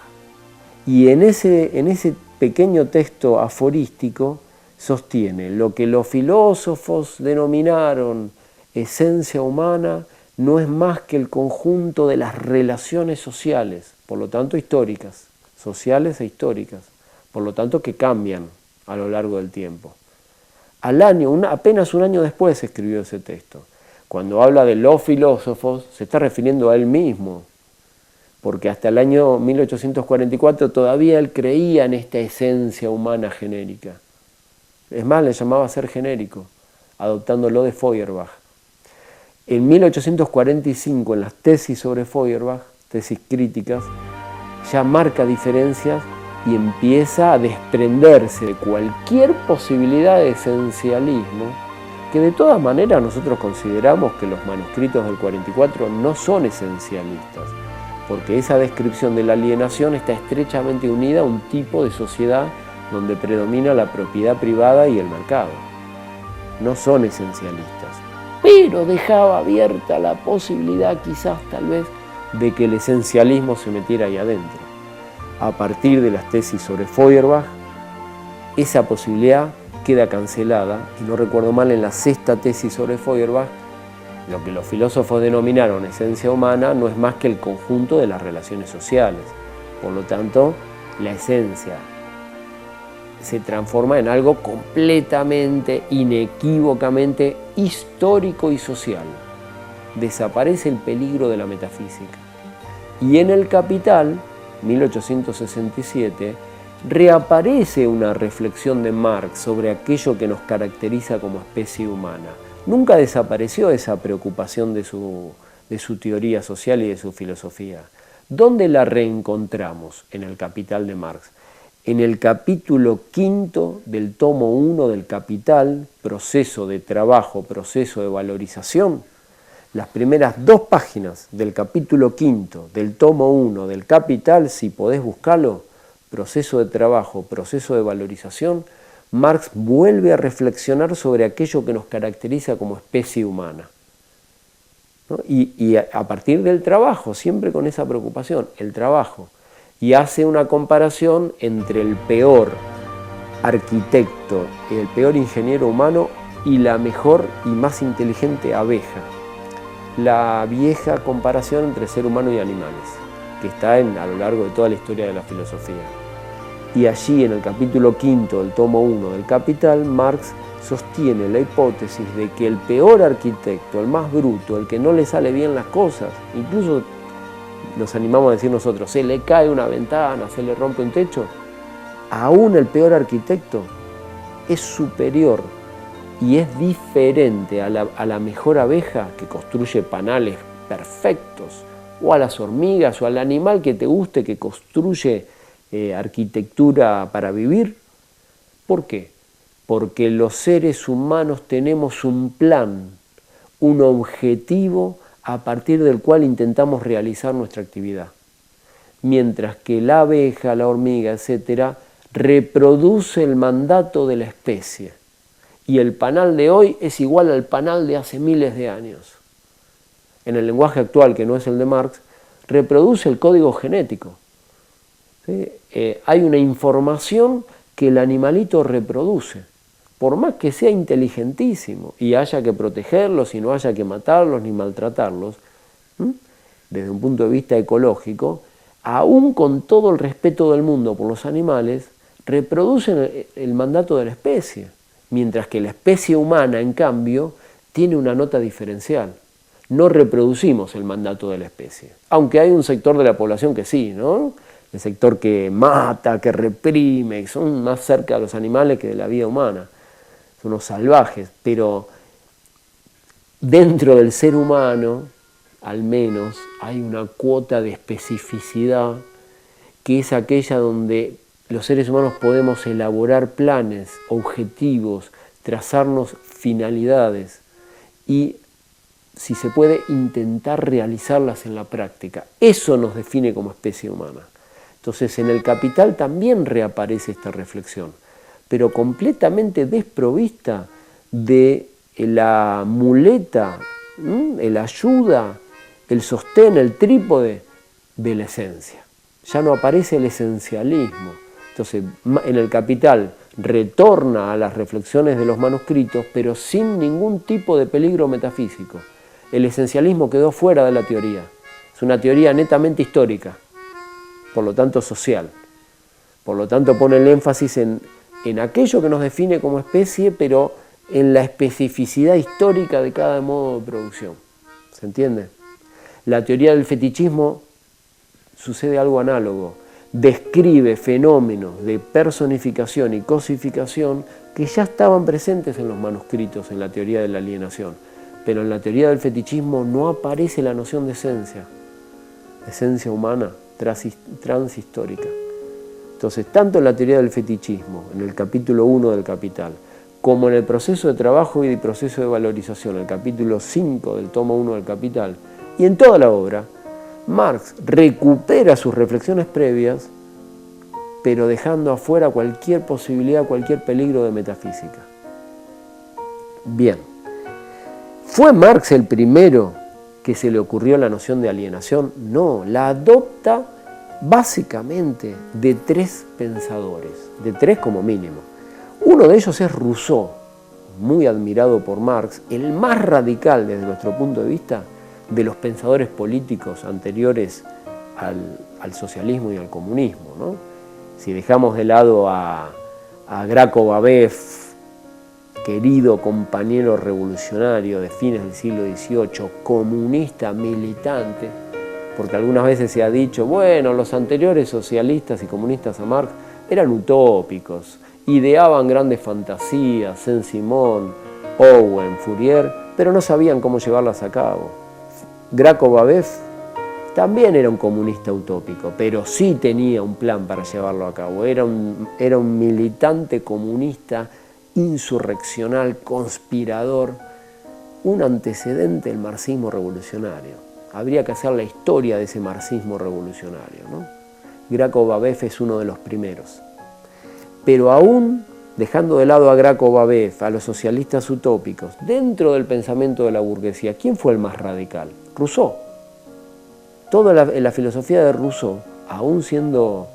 y en ese pequeño texto aforístico sostiene lo que los filósofos denominaron esencia humana no es más que el conjunto de las relaciones sociales, por lo tanto históricas, sociales e históricas, por lo tanto que cambian a lo largo del tiempo. Apenas un año después escribió ese texto. Cuando habla de los filósofos, se está refiriendo a él mismo, porque hasta el año 1844 todavía él creía en esta esencia humana genérica. Es más, le llamaba ser genérico, adoptándolo de Feuerbach. En 1845, en las tesis sobre Feuerbach, tesis críticas, ya marca diferencias y empieza a desprenderse de cualquier posibilidad de esencialismo que de todas maneras nosotros consideramos que los manuscritos del 44 no son esencialistas, porque esa descripción de la alienación está estrechamente unida a un tipo de sociedad donde predomina la propiedad privada y el mercado. No son esencialistas, pero dejaba abierta la posibilidad quizás tal vez de que el esencialismo se metiera ahí adentro. A partir de las tesis sobre Feuerbach, esa posibilidad queda cancelada, y no recuerdo mal, en la sexta tesis sobre Feuerbach, lo que los filósofos denominaron esencia humana no es más que el conjunto de las relaciones sociales. Por lo tanto, la esencia se transforma en algo completamente, inequívocamente histórico y social. Desaparece el peligro de la metafísica. Y en El Capital, 1867, reaparece una reflexión de Marx sobre aquello que nos caracteriza como especie humana. Nunca desapareció esa preocupación de su teoría social y de su filosofía. ¿Dónde la reencontramos? En El Capital de Marx. En el capítulo 5 del tomo 1 del Capital, proceso de trabajo, proceso de valorización, las primeras 2 páginas del capítulo 5 del tomo 1 del Capital, si podés buscarlo, proceso de trabajo, proceso de valorización, Marx vuelve a reflexionar sobre aquello que nos caracteriza como especie humana, ¿no? Y a partir del trabajo, siempre con esa preocupación, el trabajo, y hace una comparación entre el peor arquitecto, el peor ingeniero humano y la mejor y más inteligente abeja. La vieja comparación entre ser humano y animales, que está a lo largo de toda la historia de la filosofía. Y allí, en el capítulo 5 del tomo 1 del Capital, Marx sostiene la hipótesis de que el peor arquitecto, el más bruto, el que no le sale bien las cosas, incluso nos animamos a decir nosotros, se le cae una ventana, se le rompe un techo, aún el peor arquitecto es superior y es diferente a la mejor abeja que construye panales perfectos, o a las hormigas, o al animal que te guste que construye arquitectura para vivir. ¿Por qué? Porque los seres humanos tenemos un plan, un objetivo a partir del cual intentamos realizar nuestra actividad. Mientras que la abeja, la hormiga, etcétera, reproduce el mandato de la especie. Y el panal de hoy es igual al panal de hace miles de años. En el lenguaje actual, que no es el de Marx, reproduce el código genético. ¿Sí? Hay una información que el animalito reproduce, por más que sea inteligentísimo y haya que protegerlos y no haya que matarlos ni maltratarlos, desde un punto de vista ecológico, aún con todo el respeto del mundo por los animales, reproducen el mandato de la especie, mientras que la especie humana, en cambio, tiene una nota diferencial. No reproducimos el mandato de la especie, aunque hay un sector de la población que sí, ¿no? El sector que mata, que reprime, que son más cerca de los animales que de la vida humana, son unos salvajes, pero dentro del ser humano, al menos, hay una cuota de especificidad que es aquella donde los seres humanos podemos elaborar planes, objetivos, trazarnos finalidades y, si se puede, intentar realizarlas en la práctica. Eso nos define como especie humana. Entonces, en El Capital también reaparece esta reflexión, pero completamente desprovista de la muleta, el ayuda, el sostén, el trípode de la esencia. Ya no aparece el esencialismo. Entonces, en El Capital retorna a las reflexiones de los manuscritos, pero sin ningún tipo de peligro metafísico. El esencialismo quedó fuera de la teoría. Es una teoría netamente histórica, por lo tanto social. Por lo tanto, pone el énfasis en aquello que nos define como especie, pero en la especificidad histórica de cada modo de producción. ¿Se entiende? La teoría del fetichismo sucede algo análogo. Describe fenómenos de personificación y cosificación que ya estaban presentes en los manuscritos en la teoría de la alienación. Pero en la teoría del fetichismo no aparece la noción de esencia humana, transhistórica. Entonces, tanto en la teoría del fetichismo, en el capítulo 1 del Capital, como en el proceso de trabajo y el proceso de valorización, el capítulo 5 del tomo 1 del Capital, y en toda la obra, Marx recupera sus reflexiones previas, pero dejando afuera cualquier posibilidad, cualquier peligro de metafísica. Bien, ¿fue Marx el primero que se le ocurrió la noción de alienación? No, la adopta básicamente de 3 pensadores, de 3 como mínimo. Uno de ellos es Rousseau, muy admirado por Marx, el más radical desde nuestro punto de vista de los pensadores políticos anteriores al socialismo y al comunismo, ¿no? Si dejamos de lado a Graco Babev, querido compañero revolucionario de fines del siglo XVIII, comunista, militante, porque algunas veces se ha dicho, bueno, los anteriores socialistas y comunistas a Marx eran utópicos, ideaban grandes fantasías, Saint-Simon, Owen, Fourier, pero no sabían cómo llevarlas a cabo. Graco Babev también era un comunista utópico, pero sí tenía un plan para llevarlo a cabo. Era un militante comunista, insurreccional, conspirador, un antecedente del marxismo revolucionario. Habría que hacer la historia de ese marxismo revolucionario, ¿no? Graco Babev es uno de los primeros. Pero aún, dejando de lado a Graco Babev, a los socialistas utópicos, dentro del pensamiento de la burguesía, ¿quién fue el más radical? Rousseau. Toda la filosofía de Rousseau, aún siendo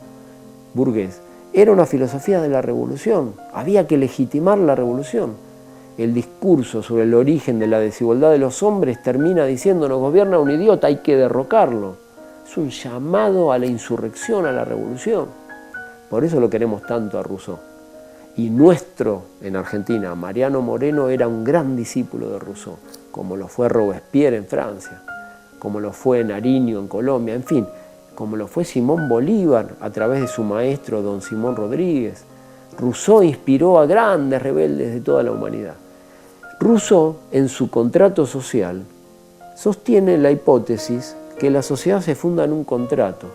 burgués, era una filosofía de la revolución. Había que legitimar la revolución. El discurso sobre el origen de la desigualdad de los hombres termina diciendo, nos gobierna un idiota, hay que derrocarlo. Es un llamado a la insurrección, a la revolución. Por eso lo queremos tanto a Rousseau. Y nuestro, en Argentina, Mariano Moreno, era un gran discípulo de Rousseau, como lo fue Robespierre en Francia, como lo fue Nariño en Colombia, en fin, como lo fue Simón Bolívar a través de su maestro don Simón Rodríguez. Rousseau inspiró a grandes rebeldes de toda la humanidad. Rousseau, en su Contrato Social, sostiene la hipótesis que la sociedad se funda en un contrato.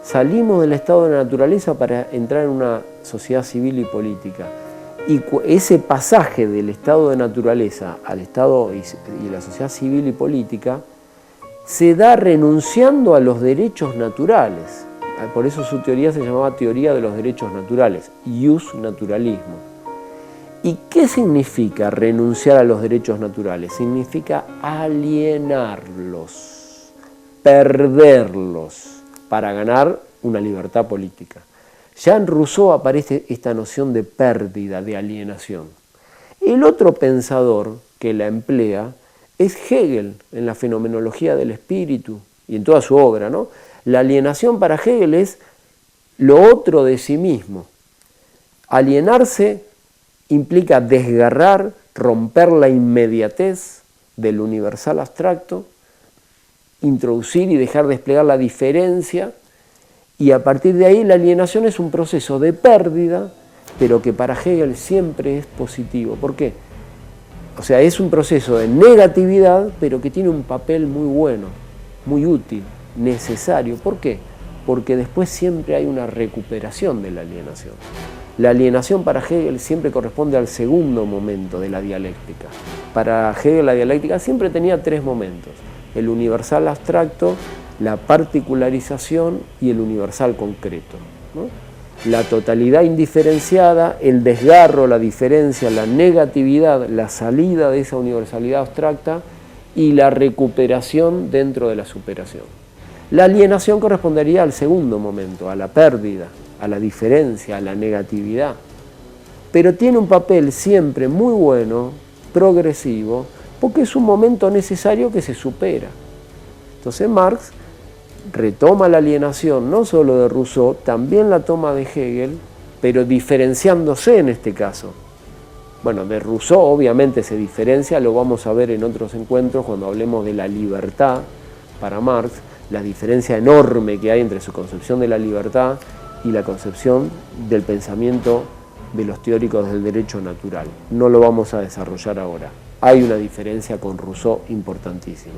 Salimos del estado de la naturaleza para entrar en una sociedad civil y política. Y ese pasaje del estado de naturaleza al estado y la sociedad civil y política se da renunciando a los derechos naturales. Por eso su teoría se llamaba teoría de los derechos naturales, ius naturalismo. ¿Y qué significa renunciar a los derechos naturales? Significa alienarlos, perderlos, para ganar una libertad política. Ya en Rousseau aparece esta noción de pérdida, de alienación. El otro pensador que la emplea es Hegel en la fenomenología del espíritu y en toda su obra, ¿no? La alienación para Hegel es lo otro de sí mismo. Alienarse implica desgarrar, romper la inmediatez del universal abstracto, introducir y dejar desplegar la diferencia, y a partir de ahí la alienación es un proceso de pérdida, pero que para Hegel siempre es positivo. ¿Por qué? O sea, es un proceso de negatividad, pero que tiene un papel muy bueno, muy útil, necesario. ¿Por qué? Porque después siempre hay una recuperación de la alienación. La alienación para Hegel siempre corresponde al segundo momento de la dialéctica. Para Hegel la dialéctica siempre tenía 3 momentos: el universal abstracto, la particularización y el universal concreto, ¿no? La totalidad indiferenciada, el desgarro, la diferencia, la negatividad, la salida de esa universalidad abstracta y la recuperación dentro de la superación. La alienación correspondería al segundo momento, a la pérdida, a la diferencia, a la negatividad. Pero tiene un papel siempre muy bueno, progresivo, porque es un momento necesario que se supera. Entonces Marx retoma la alienación no solo de Rousseau, también la toma de Hegel, pero diferenciándose en este caso. Bueno, de Rousseau obviamente se diferencia, lo vamos a ver en otros encuentros cuando hablemos de la libertad para Marx, la diferencia enorme que hay entre su concepción de la libertad y la concepción del pensamiento de los teóricos del derecho natural. No lo vamos a desarrollar ahora. Hay una diferencia con Rousseau importantísima.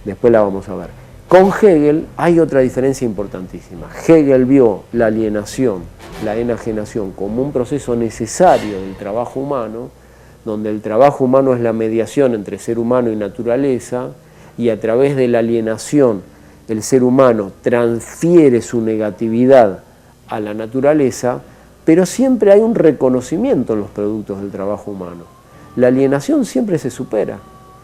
Después la vamos a ver. Con Hegel hay otra diferencia importantísima. Hegel vio la alienación, la enajenación, como un proceso necesario del trabajo humano, donde el trabajo humano es la mediación entre ser humano y naturaleza, y a través de la alienación el ser humano transfiere su negatividad a la naturaleza, pero siempre hay un reconocimiento en los productos del trabajo humano. La alienación siempre se supera.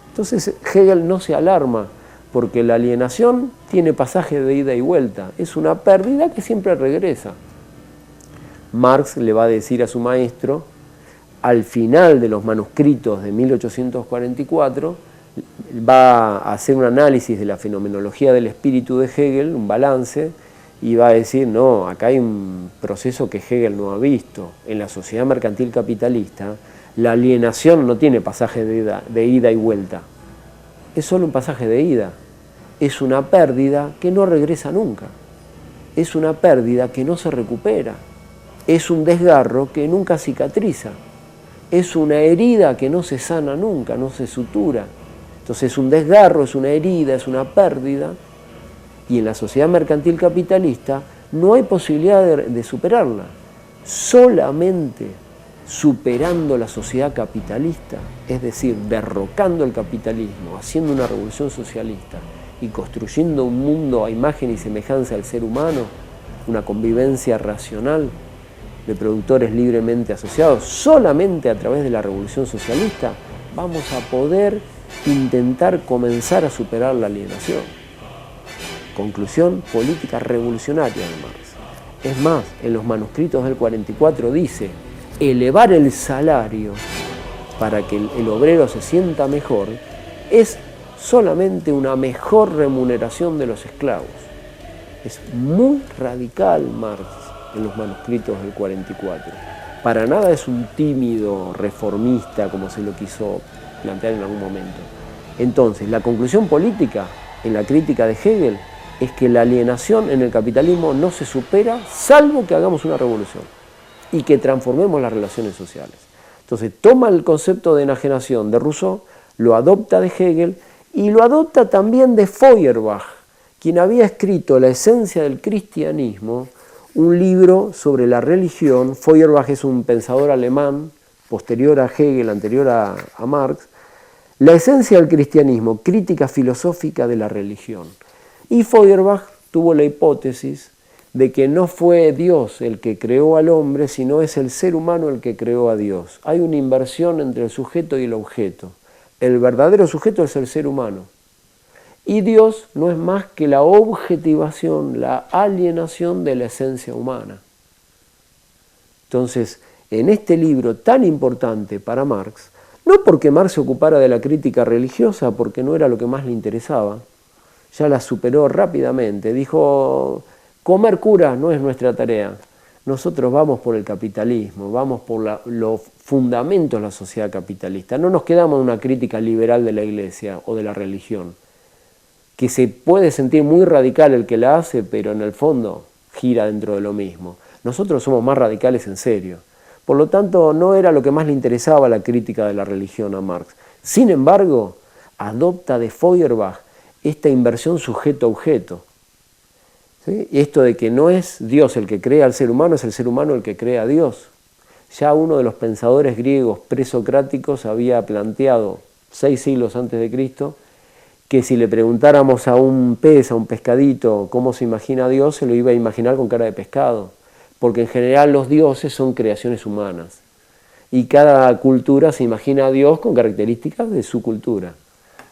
Entonces Hegel no se alarma, porque la alienación tiene pasaje de ida y vuelta, es una pérdida que siempre regresa. Marx le va a decir a su maestro, al final de los manuscritos de 1844, va a hacer un análisis de la fenomenología del espíritu de Hegel, un balance, y va a decir, no, acá hay un proceso que Hegel no ha visto. En la sociedad mercantil capitalista, la alienación no tiene pasaje de ida y vuelta, es solo un pasaje de ida. Es una pérdida que no regresa nunca, es una pérdida que no se recupera, es un desgarro que nunca cicatriza, es una herida que no se sana nunca, no se sutura. Entonces es un desgarro, es una herida, es una pérdida, y en la sociedad mercantil capitalista no hay posibilidad de superarla. Solamente superando la sociedad capitalista, es decir, derrocando el capitalismo, haciendo una revolución socialista y construyendo un mundo a imagen y semejanza del ser humano, una convivencia racional de productores libremente asociados, solamente a través de la revolución socialista vamos a poder intentar comenzar a superar la alienación. Conclusión política revolucionaria de Marx. Es más, en los manuscritos del 44 dice, elevar el salario para que el obrero se sienta mejor es solamente una mejor remuneración de los esclavos. Es muy radical Marx en los manuscritos del 44. Para nada es un tímido reformista como se lo quiso plantear en algún momento. Entonces, la conclusión política en la crítica de Hegel es que la alienación en el capitalismo no se supera salvo que hagamos una revolución y que transformemos las relaciones sociales. Entonces, toma el concepto de enajenación de Rousseau, lo adopta de Hegel y lo adopta también de Feuerbach, quien había escrito La esencia del cristianismo, un libro sobre la religión. Feuerbach es un pensador alemán, posterior a Hegel, anterior a Marx. La esencia del cristianismo, crítica filosófica de la religión. Y Feuerbach tuvo la hipótesis de que no fue Dios el que creó al hombre, sino es el ser humano el que creó a Dios. Hay una inversión entre el sujeto y el objeto. El verdadero sujeto es el ser humano. Y Dios no es más que la objetivación, la alienación de la esencia humana. Entonces, en este libro tan importante para Marx, no porque Marx se ocupara de la crítica religiosa, porque no era lo que más le interesaba, ya la superó rápidamente, dijo, comer curas no es nuestra tarea, nosotros vamos por el capitalismo, vamos por los fundamentos de la sociedad capitalista, no nos quedamos en una crítica liberal de la iglesia o de la religión, que se puede sentir muy radical el que la hace, pero en el fondo gira dentro de lo mismo. Nosotros somos más radicales en serio. Por lo tanto, no era lo que más le interesaba la crítica de la religión a Marx. Sin embargo, adopta de Feuerbach esta inversión sujeto-objeto. ¿Sí? Esto de que no es Dios el que crea al ser humano, es el ser humano el que crea a Dios. Ya uno de los pensadores griegos presocráticos había planteado, 6 siglos antes de Cristo, que si le preguntáramos a un pez, a un pescadito, cómo se imagina a Dios, se lo iba a imaginar con cara de pescado. Porque en general los dioses son creaciones humanas. Y cada cultura se imagina a Dios con características de su cultura.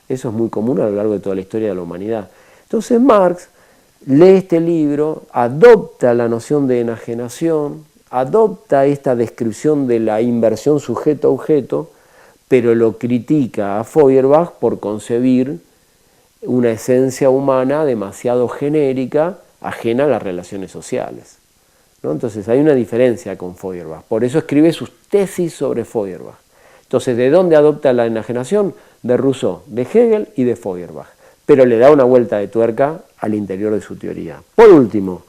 Eso es muy común a lo largo de toda la historia de la humanidad. Entonces Marx lee este libro, adopta la noción de enajenación, adopta esta descripción de la inversión sujeto-objeto, pero lo critica a Feuerbach por concebir una esencia humana demasiado genérica, ajena a las relaciones sociales. ¿No? Entonces hay una diferencia con Feuerbach, por eso escribe sus tesis sobre Feuerbach. Entonces, ¿de dónde adopta la enajenación? De Rousseau, de Hegel y de Feuerbach, pero le da una vuelta de tuerca al interior de su teoría. Por último,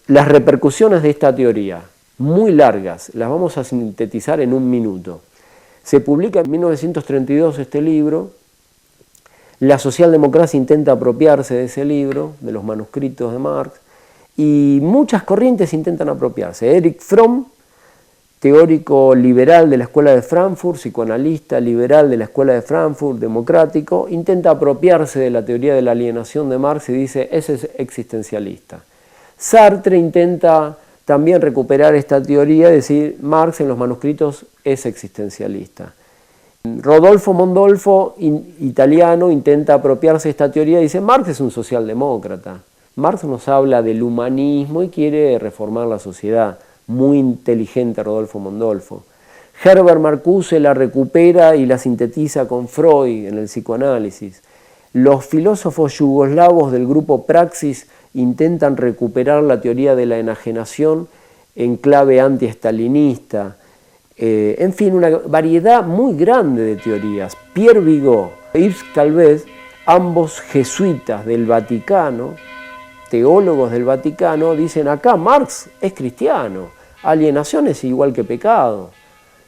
las repercusiones de esta teoría, muy largas, las vamos a sintetizar en un minuto. Se publica en 1932 este libro. La socialdemocracia intenta apropiarse de ese libro, de los manuscritos de Marx, y muchas corrientes intentan apropiarse. Erich Fromm, teórico liberal de la Escuela de Frankfurt, psicoanalista liberal de la Escuela de Frankfurt, democrático, intenta apropiarse de la teoría de la alienación de Marx y dice, ese es existencialista. Sartre intenta también recuperar esta teoría y decir, Marx en los manuscritos es existencialista. Rodolfo Mondolfo, italiano, intenta apropiarse de esta teoría y dice, Marx es un socialdemócrata. Marx nos habla del humanismo y quiere reformar la sociedad. Muy inteligente Rodolfo Mondolfo. Herbert Marcuse la recupera y la sintetiza con Freud en el psicoanálisis. Los filósofos yugoslavos del grupo Praxis intentan recuperar la teoría de la enajenación en clave anti-estalinista. En fin, una variedad muy grande de teorías. Pierre Vigot e Yves Calvet, ambos jesuitas del Vaticano, teólogos del Vaticano, dicen acá Marx es cristiano, alienación es igual que pecado.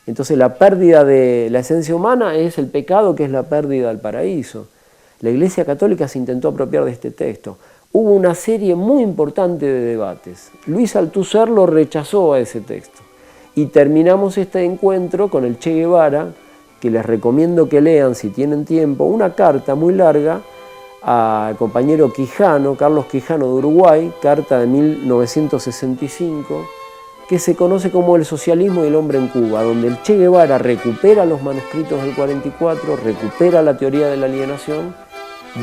Entonces la pérdida de la esencia humana es el pecado, que es la pérdida del paraíso. La Iglesia Católica se intentó apropiar de este texto. Hubo una serie muy importante de debates. Luis Althusser lo rechazó a ese texto. Y terminamos este encuentro con el Che Guevara, que les recomiendo que lean si tienen tiempo, una carta muy larga al compañero Quijano, Carlos Quijano de Uruguay, carta de 1965, que se conoce como El socialismo y el hombre en Cuba, donde el Che Guevara recupera los manuscritos del 44, recupera la teoría de la alienación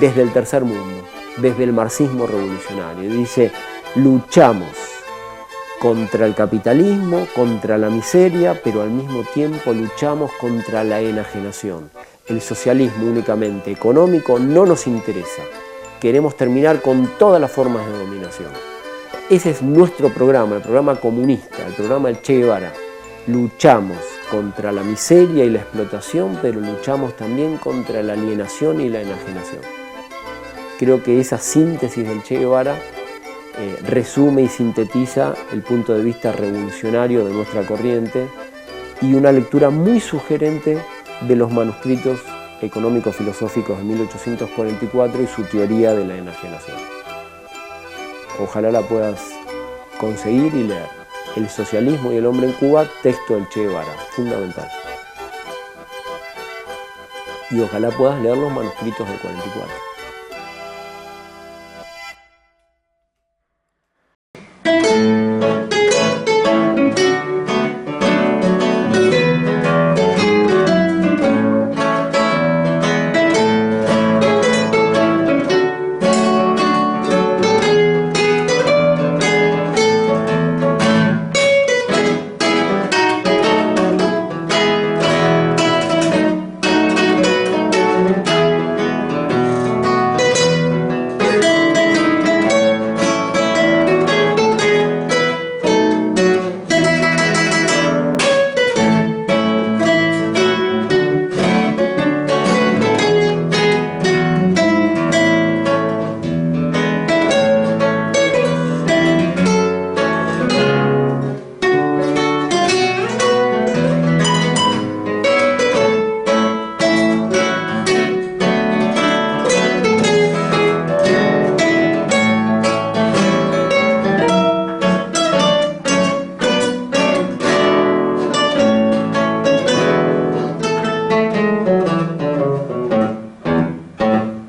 desde el tercer mundo, desde el marxismo revolucionario. Y dice, luchamos contra el capitalismo, contra la miseria, pero al mismo tiempo luchamos contra la enajenación. El socialismo únicamente económico no nos interesa. Queremos terminar con todas las formas de dominación. Ese es nuestro programa, el programa comunista, el programa del Che Guevara. Luchamos contra la miseria y la explotación, pero luchamos también contra la alienación y la enajenación. Creo que esa síntesis del Che Guevara resume y sintetiza el punto de vista revolucionario de nuestra corriente y una lectura muy sugerente de los manuscritos económico-filosóficos de 1844 y su teoría de la enajenación. Ojalá la puedas conseguir y leer. El socialismo y el hombre en Cuba, texto del Che Guevara, fundamental. Y ojalá puedas leer los manuscritos del 44.